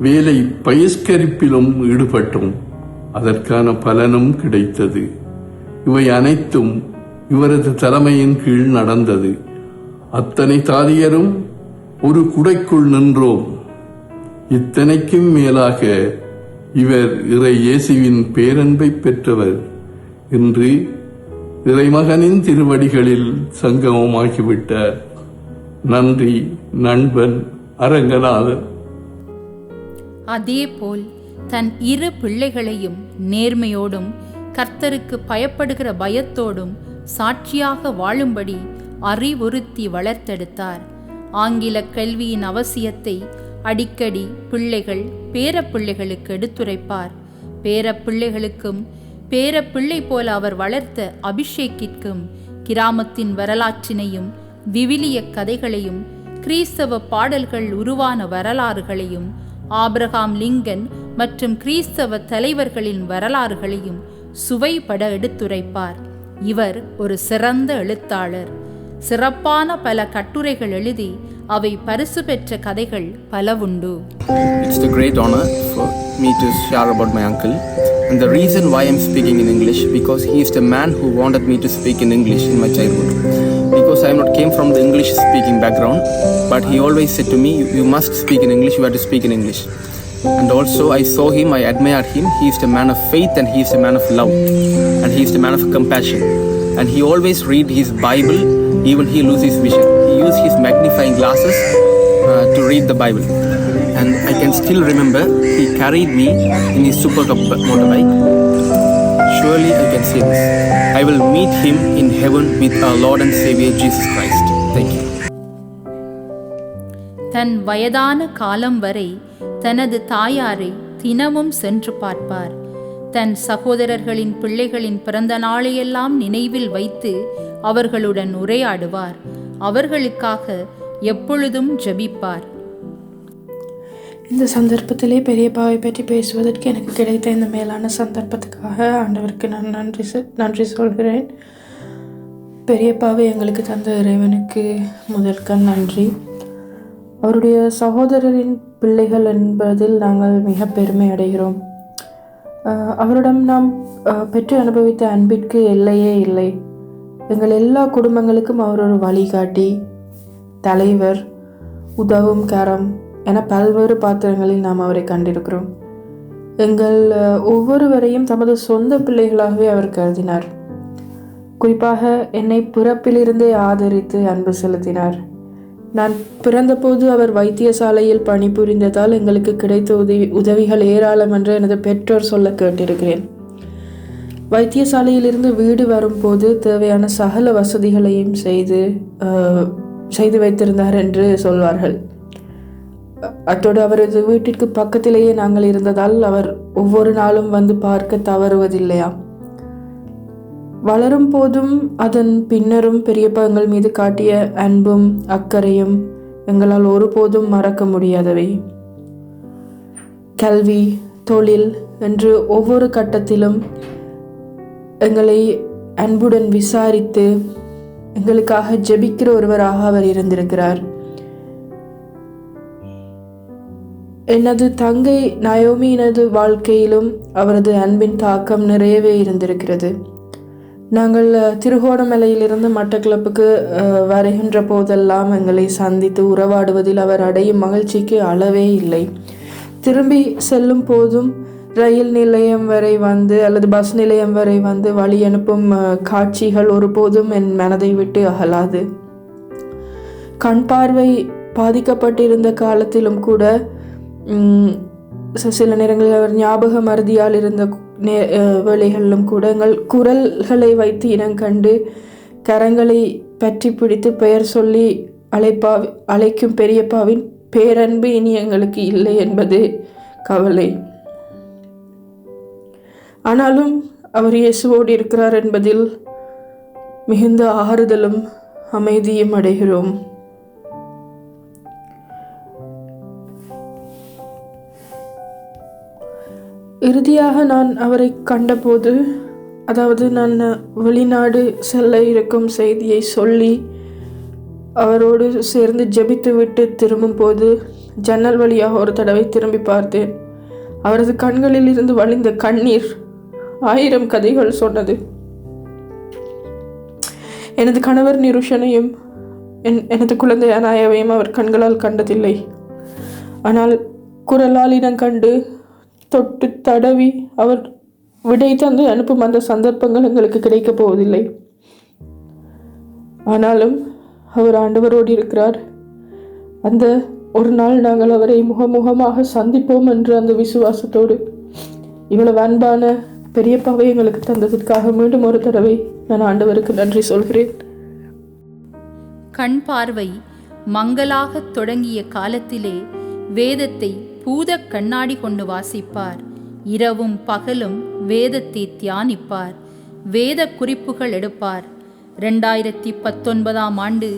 வேலை பகிஷ்கரிப்பிலும் ஈடுபட்டோம். அதற்கான பலனும் கிடைத்தது. இவை அனைத்தும் இவரது தலைமையின் கீழ் நடந்தது. அத்தனை தாதியரும் ஒரு குடைக்குள் நின்றோம். இத்தனைக்கும் மேலாக இவர் இறை இயேசுவின் பேரன்பை பெற்றவர். இன்று இறைமகனின் திருவடிகளில் சங்கமமாகிவிட்டார். நன்றி, நண்பன் அரங்கநாதன். அதேபோல் தன் இரு பிள்ளைகளையும் நேர்மையோடும் கர்த்தருக்கு பயப்படுகிற பயத்தோடும் சாட்சியாக வாழும்படி அறிவுறுத்தி வளர்த்தெடுத்தார். ஆங்கில கல்வியின் அவசியத்தை அடிக்கடி பிள்ளைகள் பேரப்பிள்ளைகளுக்கு எடுத்துரைப்பார். பேரப்பிள்ளைகளுக்கும் பேரப்பிள்ளை போல அவர் வளர்த்த அபிஷேக்கிற்கும் கிராமத்தின் வரலாற்றினையும் விவிலிய கதைகளையும் கிறிஸ்தவ பாடல்கள் உருவான வரலாறுகளையும் ஆபிரகாம் லிங்கன் மற்றும் கிறிஸ்தவ தலைவர்களின் வரலாறுகளையும் சுவைபட எடுத்துரைப்பார். இவர் ஒரு சிறந்த எழுத்தாளர். சிறப்பான பல கட்டுரைகள் எழுதி அவை பரிசு பெற்ற கதைகள் பலவுண்டு. It's a great honor for me to share about my uncle. And the reason why I'm speaking in English, because he is the man who wanted me to speak in English in my childhood. Because I not came from the English speaking background, but he always said to me, you must speak in English, you have to speak in English. And also I saw him, I admired him. He is the man of faith and he is the man of love. And he is the man of compassion. And he always read his Bible, even he lose his vision. He used his magnifying glasses to read the Bible. And I can still remember he carried me in his super cup motorbike. Surely I can say this. I will meet him in heaven with our Lord and Savior Jesus Christ. Thank you. தன் வயதான காலம் வரை தனது தாயாரை தினமும் சென்று பார்ப்பார். தன் சகோதரர்களின் பிள்ளைகளின் பிறந்த நாளையெல்லாம் நினைவில் வைத்து அவர்களுடன் உரையாடுவார். அவர்களுக்காக எப்பொழுதும் ஜெபிப்பார். இந்த சந்தர்ப்பத்திலே பெரியப்பாவை பற்றி பேசுவதற்கு எனக்கு கிடைத்த இந்த மேலான சந்தர்ப்பத்துக்காக ஆண்டவருக்கு நான் நன்றி சொல்கிறேன். பெரியப்பாவை எங்களுக்கு தந்த இறைவனுக்கு முதற்கண் நன்றி. அவருடைய சகோதரரின் பிள்ளைகள் என்பதில் நாங்கள் மிக பெருமை அடைகிறோம். அவரிடம் நாம் பெற்று அனுபவித்த அன்பிற்கு எல்லையே இல்லை. எங்கள் எல்லா குடும்பங்களுக்கும் அவர் ஒரு வழிகாட்டி, தலைவர், உதவும் கரம் என பல்வேறு பாத்திரங்களில் நாம் அவரை கண்டிருக்கிறோம். எங்கள் ஒவ்வொருவரையும் தமது சொந்த பிள்ளைகளாகவே அவர் கருதினார். குறிப்பாக என்னை பிறப்பிலிருந்தே ஆதரித்து அன்பு செலுத்தினார். நான் பிறந்தபோது அவர் வைத்தியசாலையில் பணிபுரிந்ததால் எங்களுக்கு கிடைத்த உதவிகள் ஏராளம் என்று எனது பெற்றோர் சொல்ல கேட்டிருக்கிறேன். வைத்தியசாலையிலிருந்து வீடு வரும்போது தேவையான சகல வசதிகளையும் செய்து வைத்திருந்தார் என்று சொல்வார்கள். அத்தோடு அவரது வீட்டிற்கு பக்கத்திலேயே நாங்கள் இருந்ததால் அவர் ஒவ்வொரு நாளும் வந்து பார்க்க தவறுவதில்லையாம். வளரும் போதும் அதன் பின்னரும் பெரியப்பா எங்கள் மீது காட்டிய அன்பும் அக்கறையும் எங்களால் ஒருபோதும் மறக்க முடியாதவை. கல்வி, தொழில் என்று ஒவ்வொரு கட்டத்திலும் எங்களை அன்புடன் விசாரித்து எங்களுக்காக ஜெபிக்கிற ஒருவராக அவர் இருந்திருக்கிறார். எனது தங்கை நயோமியினது வாழ்க்கையிலும் அவரது அன்பின் தாக்கம் நிறையவே இருந்திருக்கிறது. நாங்கள் திருகோணமலையிலிருந்து மட்டக்களப்புக்கு வருகின்ற போதெல்லாம் எங்களை சந்தித்து உறவாடுவதில் அவர் அடையும் மகிழ்ச்சிக்கு அளவே இல்லை. திரும்பி செல்லும் போதும் ரயில் நிலையம் வரை வந்து அல்லது பஸ் நிலையம் வரை வந்து வழி அனுப்பும் காட்சிகள் ஒருபோதும் என் மனதை விட்டு அகலாது. கண் பார்வை பாதிக்கப்பட்டிருந்த காலத்திலும் கூட சில நேரங்களில் அவர் ஞாபக மறதியால் இருந்த வேளைகளிலும் கூட எங்கள் குரல்களை வைத்து இனம் கண்டு கரங்களை பற்றி பிடித்து பெயர் சொல்லி அழைக்கும் பெரியப்பாவின் பேரன்பு இனி எங்களுக்கு இல்லை என்பது கவலை. ஆனாலும் அவர் இயேசுவோடு இருக்கிறார் என்பதில் மிகுந்த ஆறுதலும் அமைதியும் அடைகிறோம். இறுதியாக நான் அவரை கண்டபோது, அதாவது நான் வெளிநாடு செல்ல இருக்கும் செய்தியை சொல்லி அவரோடு சேர்ந்து ஜெபித்து விட்டு திரும்பும் போது ஜன்னல் வழியாக ஒரு தடவை திரும்பி பார்த்தேன். அவரது கண்களில் இருந்து வழிந்த கண்ணீர் 1000 கதைகள் சொன்னது. எனது கணவர் நிருஷனையும் எனது குழந்தை அனாயாவையும் அவர் கண்களால் கண்டதில்லை. ஆனால் குரலால் இனம் கண்டு தொட்டு தடவி அவர் விடை தந்து அனுப்பும் அந்த சந்தர்ப்பங்கள் எங்களுக்கு கிடைக்கப் போவதில்லை. ஆனாலும் அவர் ஆண்டவரோடு இருக்கிறார். அந்த ஒரு நாள் நாங்கள் அவரை முகமுகமாக சந்திப்போம் என்று அந்த விசுவாசத்தோடு இவ்வளவு அன்பான பெரியப்பாவை எங்களுக்கு தந்ததற்காக மீண்டும் ஒரு தடவை நான் ஆண்டவருக்கு நன்றி சொல்கிறேன். கண் பார்வை மங்கலாக தொடங்கிய காலத்திலே வேதத்தை பூத கண்ணாடி கொண்டு வாசிப்பார். இரவும் பகலும் வேதத்தை தியானிப்பார். வேத குறிப்புகள் எடுப்பார். 2019ஆம் ஆண்டு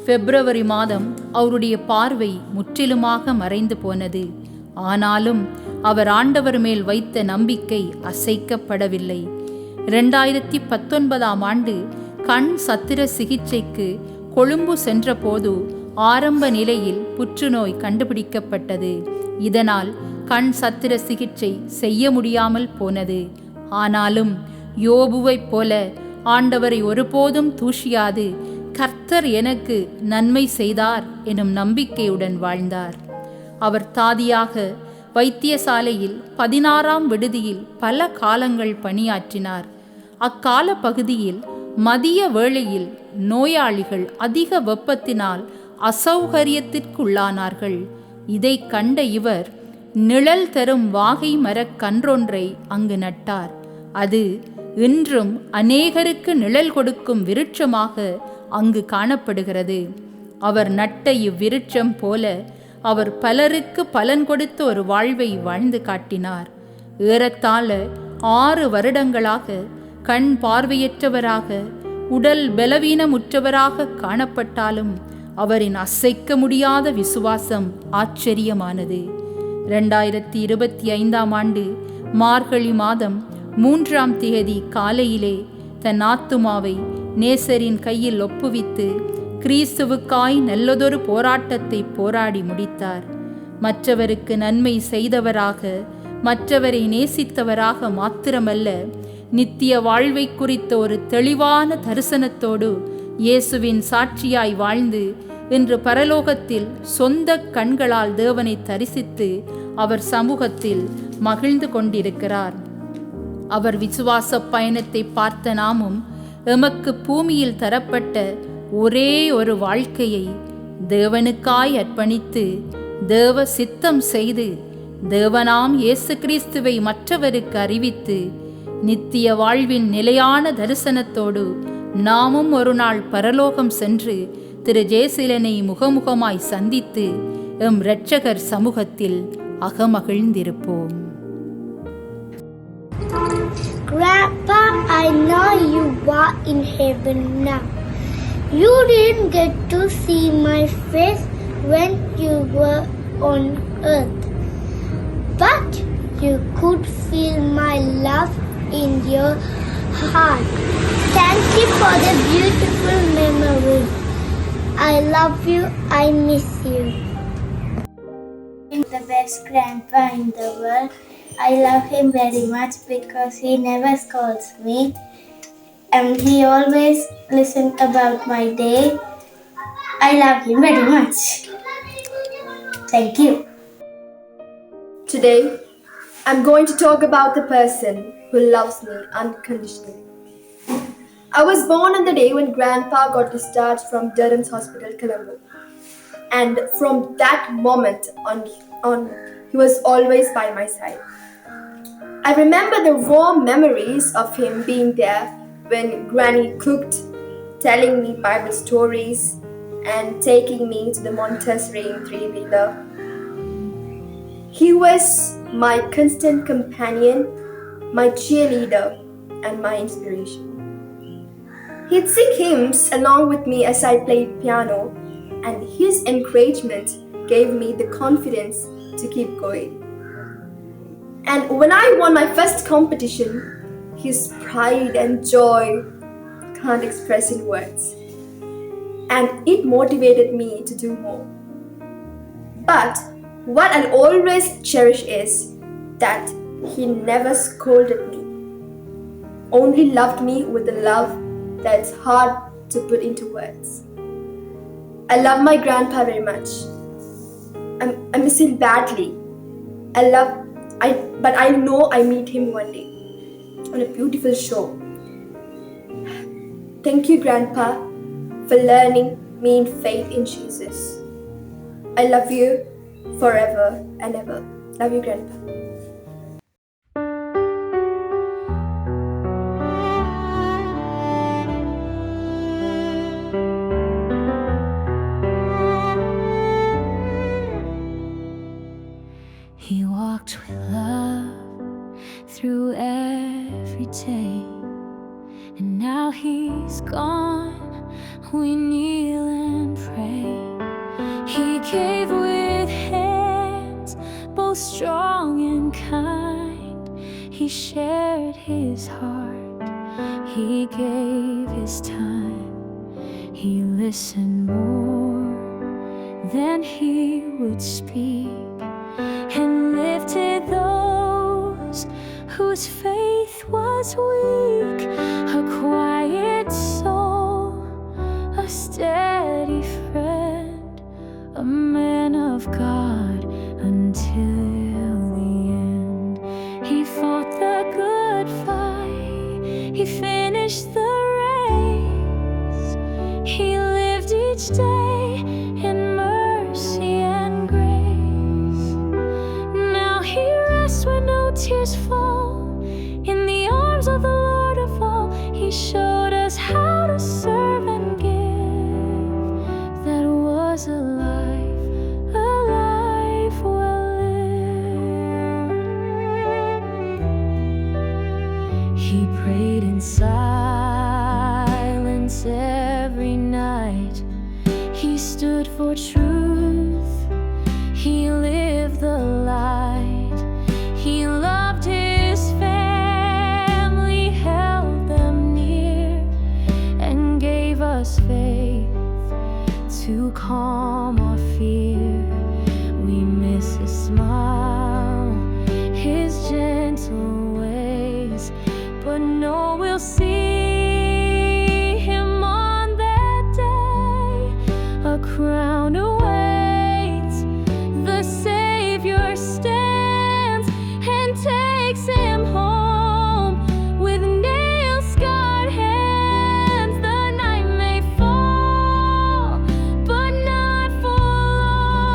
பிப்ரவரி மாதம் அவருடைய பார்வை முற்றிலுமாக மறைந்து போனது. ஆனாலும் அவர் ஆண்டவர் மேல் வைத்த நம்பிக்கை அசைக்கப்படவில்லை. 2019ஆம் ஆண்டு கண் சத்திர சிகிச்சைக்கு கொழும்பு சென்றபோது ஆரம்ப நிலையில் புற்றுநோய் கண்டுபிடிக்கப்பட்டது. இதனால் கண் சத்திர சிகிச்சை செய்ய முடியாமல் போனது. ஆனாலும் யோபுவைப் போல ஆண்டவரை ஒருபோதும் தூஷியாது கர்த்தர் எனக்கு நன்மை செய்தார் எனும் நம்பிக்கையுடன் வாழ்ந்தார். அவர் தாதியாக வைத்தியசாலையில் 16ஆம் விடுதியில் பல காலங்கள் பணியாற்றினார். அக்கால பகுதியில் மதிய வேளையில் நோயாளிகள் அதிக வெப்பத்தினால் அசௌகரியத்திற்குள்ளானார்கள். இதை கண்ட இவர் நிழல் தரும் வாகை மரக் கன்றொன்றை அங்கு நட்டார். அது இன்றும் அநேகருக்கு நிழல் கொடுக்கும் விருட்சமாக அங்கு காணப்படுகிறது. அவர் நட்ட இவ்விருட்சம் போல அவர் பலருக்கு பலன் கொடுத்த ஒரு வாழ்வை வாழ்ந்து காட்டினார். ஏறத்தாழ 6 வருடங்களாக கண் பார்வையற்றவராக உடல் பலவீனமுற்றவராக காணப்பட்டாலும் அவரின் அசைக்க முடியாத விசுவாசம் ஆச்சரியமானது. 2025ஆம் ஆண்டு மார்கழி மாதம் 3ஆம் தேதி காலையிலே தன் ஆத்துமாவை நேசரின் கையில் ஒப்புவித்து கிறிஸ்துவுக்காய் நல்லதொரு போராட்டத்தை போராடி முடித்தார். மற்றவருக்கு நன்மை செய்தவராக, மற்றவரை நேசித்தவராக மாத்திரமல்ல, நித்திய வாழ்வை குறித்த ஒரு தெளிவான தரிசனத்தோடு இயேசுவின் சாட்சியாய் வாழ்ந்து இன்று பரலோகத்தில் சொந்த கண்களால் தேவனை தரிசித்து அவர் சமூகத்தில் மகிழ்ந்து கொண்டிருக்கிறார். அவர் விசுவாச பயணத்தை பார்த்த நாமும் எமக்கு பூமியில் தரப்பட்ட ஒரே ஒரு வாழ்க்கையை தேவனுக்காய் அர்ப்பணித்து தேவ சித்தம் செய்து தேவனாம் இயேசு கிறிஸ்துவை மற்றவருக்கு அறிவித்து நித்திய வாழ்வின் நிலையான தரிசனத்தோடு நாமும் ஒரு நாள் பரலோகம் சென்று திரு ஜெயசீலனை முகமுகமாய் சந்தித்து எம் இரட்சகர் சமூகத்தில் அகமகிழ்ந்திருப்போம். Grandpa, I know you are in heaven now. You didn't get to see my face when you were on earth, but you could feel my love in your heart. Thank you for the beautiful memory. I love you. I miss you. The best grandpa in the world. I love him very much because he never scolds me. And he always listens about my day. I love him very much. Thank you. Today, I'm going to talk about the person who loves me unconditionally. I was born on the day when Grandpa got discharged from Durham's Hospital, Colombo. And from that moment on, he was always by my side. I remember the warm memories of him being there when Granny cooked, telling me Bible stories, and taking me to the Montessori in three-wheeler. He was my constant companion, my cheerleader, and my inspiration. He'd sing hymns along with me as I played piano, and his encouragement gave me the confidence to keep going. And when I won my first competition, his pride and joy can't express in words. And it motivated me to do more. But what I'll always cherish is that he never scolded me, only loved me with a love that's hard to put into words. I love my grandpa very much. I miss him badly. But I know I meet him one day on a beautiful shore. Thank you, Grandpa, for learning me in faith in Jesus. I love you forever and ever. Love you, Grandpa. He walked with love through every day, and now he's gone. We kneel and pray. He gave with hands both strong and kind. He shared his heart. He gave his time. He listened more than he would speak, and lifted those whose faith was weak. A quiet soul, a steady friend, a man of God until the end. He fought the good fight, he finished the race. He lived each day in mercy and grace. Now he rests where no tears fall, in the arms of the Lord of all. He showed us how to serve and give. That was a life well lived. He prayed in silence every night. He stood for truth. He lived the light. He loved his family, held them near, and gave us faith to calm our fear. We miss his smile, his gentle ways, but know we'll see him on that day. A crown awaits, the Savior stands and takes him home with nail-scarred hands. The night may fall, but not for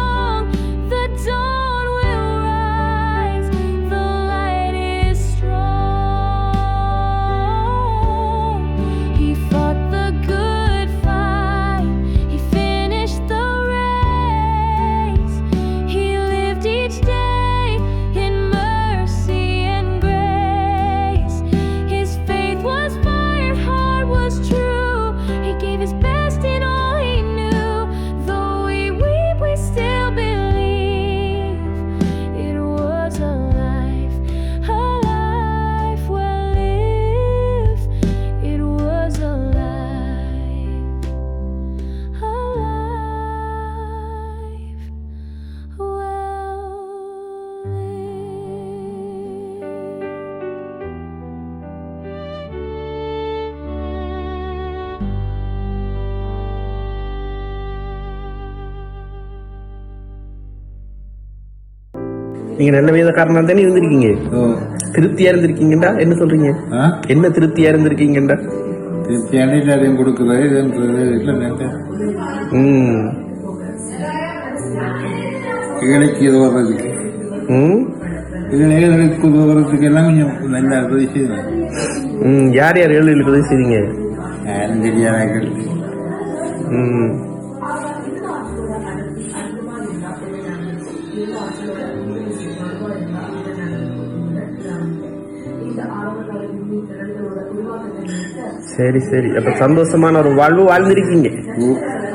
நீங்க நல்ல வேதக்காரனா தானே இருந்திருக்கீங்க. திருப்தியா இருந்திருக்கீங்கடா. என்ன சொல்றீங்க? என்ன திருப்தியா இருந்திருக்கீங்கடா? திருப்தியான எல்லாரையும் கொடுக்குறது இல்லை. ஏழைக்கு உதவுறது, ஏழைகளுக்கு உதவுறதுக்கு எல்லாம் கொஞ்சம் நல்லா உதவி செய்யணும். யார் யார் ஏழைகளுக்கு உதவி செய்வீங்க? யாரும் தெரியாதார்கள். சரி சரி. அப்ப சந்தோஷமான ஒரு வாழ்வு வாழ்ந்திருக்கீங்க.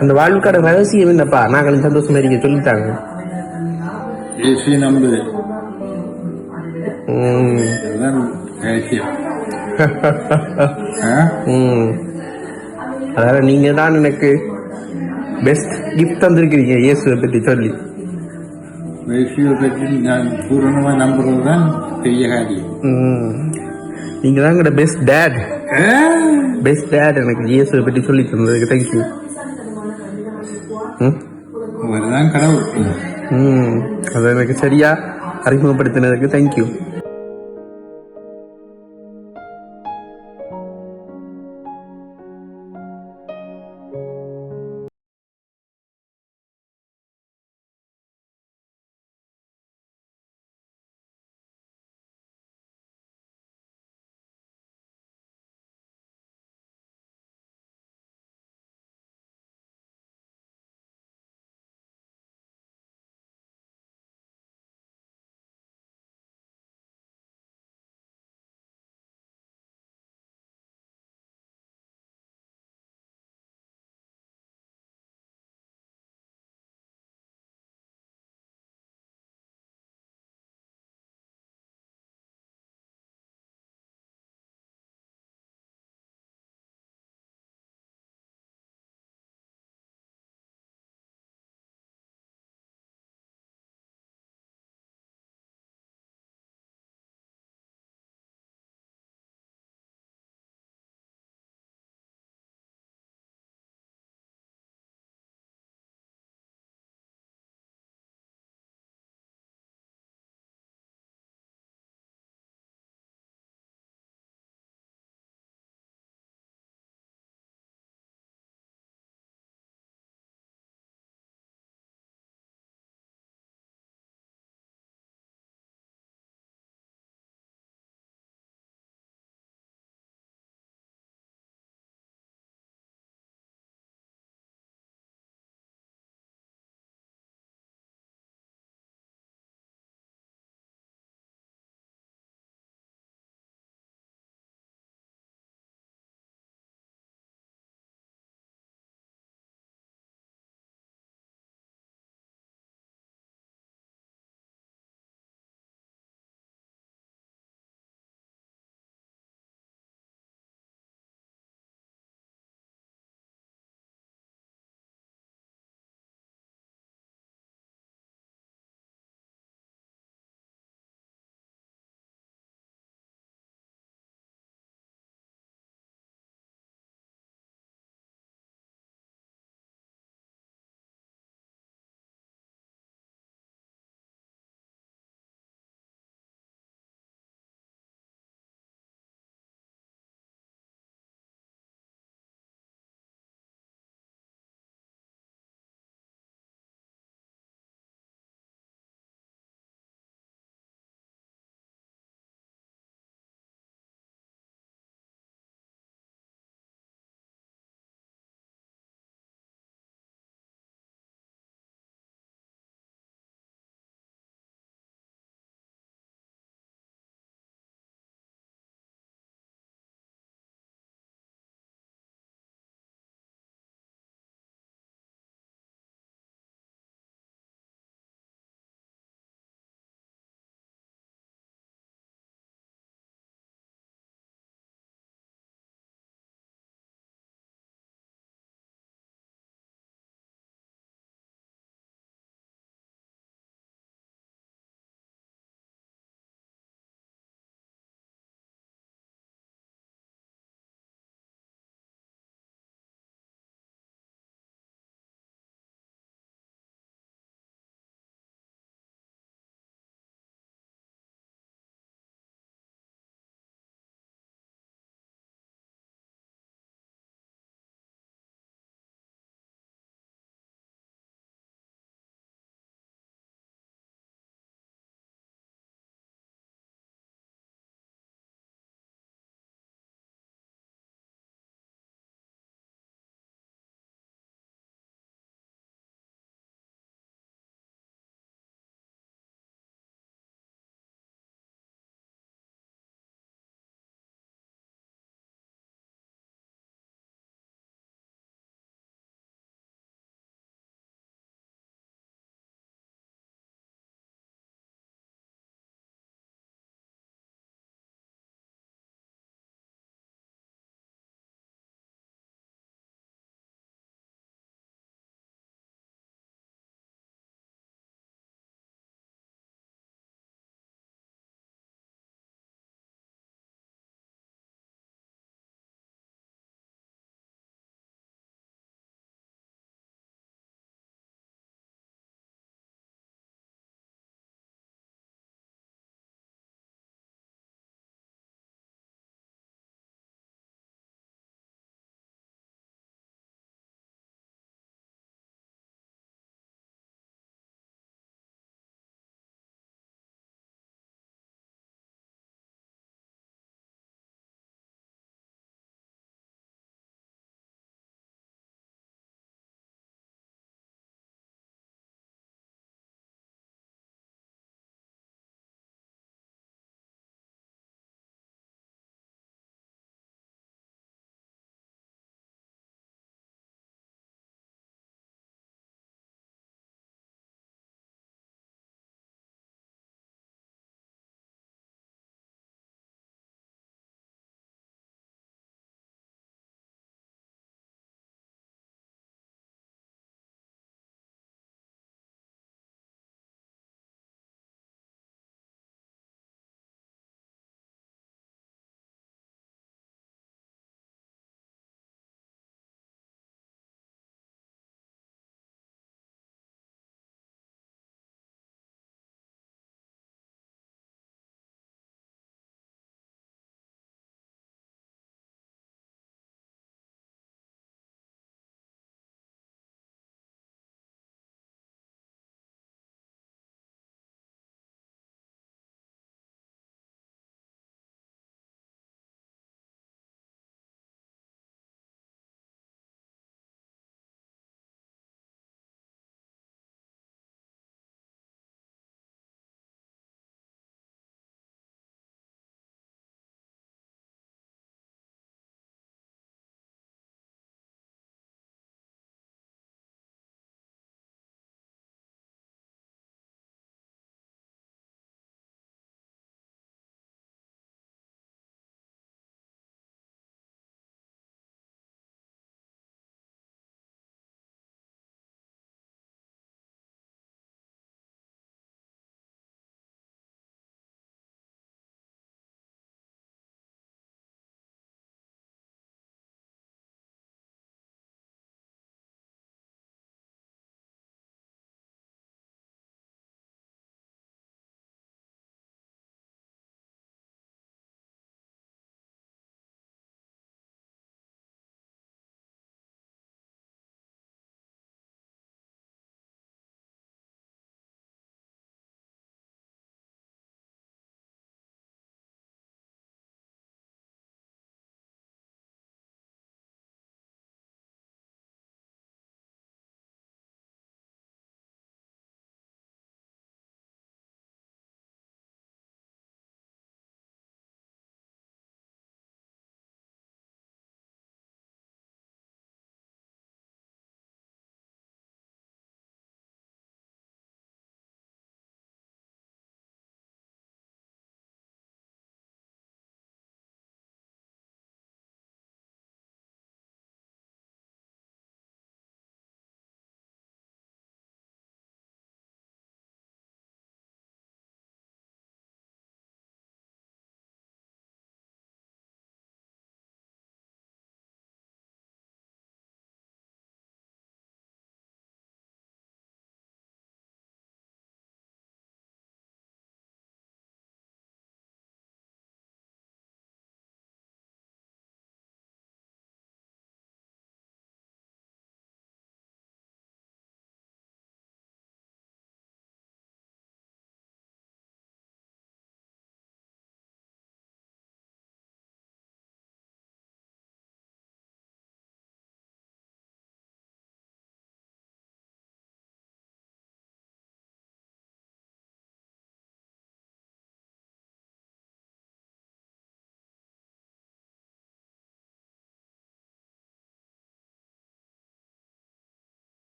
அந்த வாழ்வுக்கான ரகசியம் என்னப்பா? நாங்களும் சந்தோஷமா இருக்க சொல்லிட்டாங்க. அதாவது நீங்க தான் எனக்கு பெஸ்ட் கிஃப்ட் தந்திருக்கிறீங்க இயேசுவை பற்றி சொல்லி. இயேசுவை பற்றி நான் பூரணமா நம்புறது தான் பெரிய காரியம். நீங்க தான் எங்களோட பெஸ்ட் டேட். பெஸ்ட் டேட் எனக்கு இயேசுவை பற்றி சொல்லி தந்ததுக்கு தேங்க்யூ. கடவுள் அதை எனக்கு சரியா அறிமுகப்படுத்தினதுக்கு தேங்க்யூ.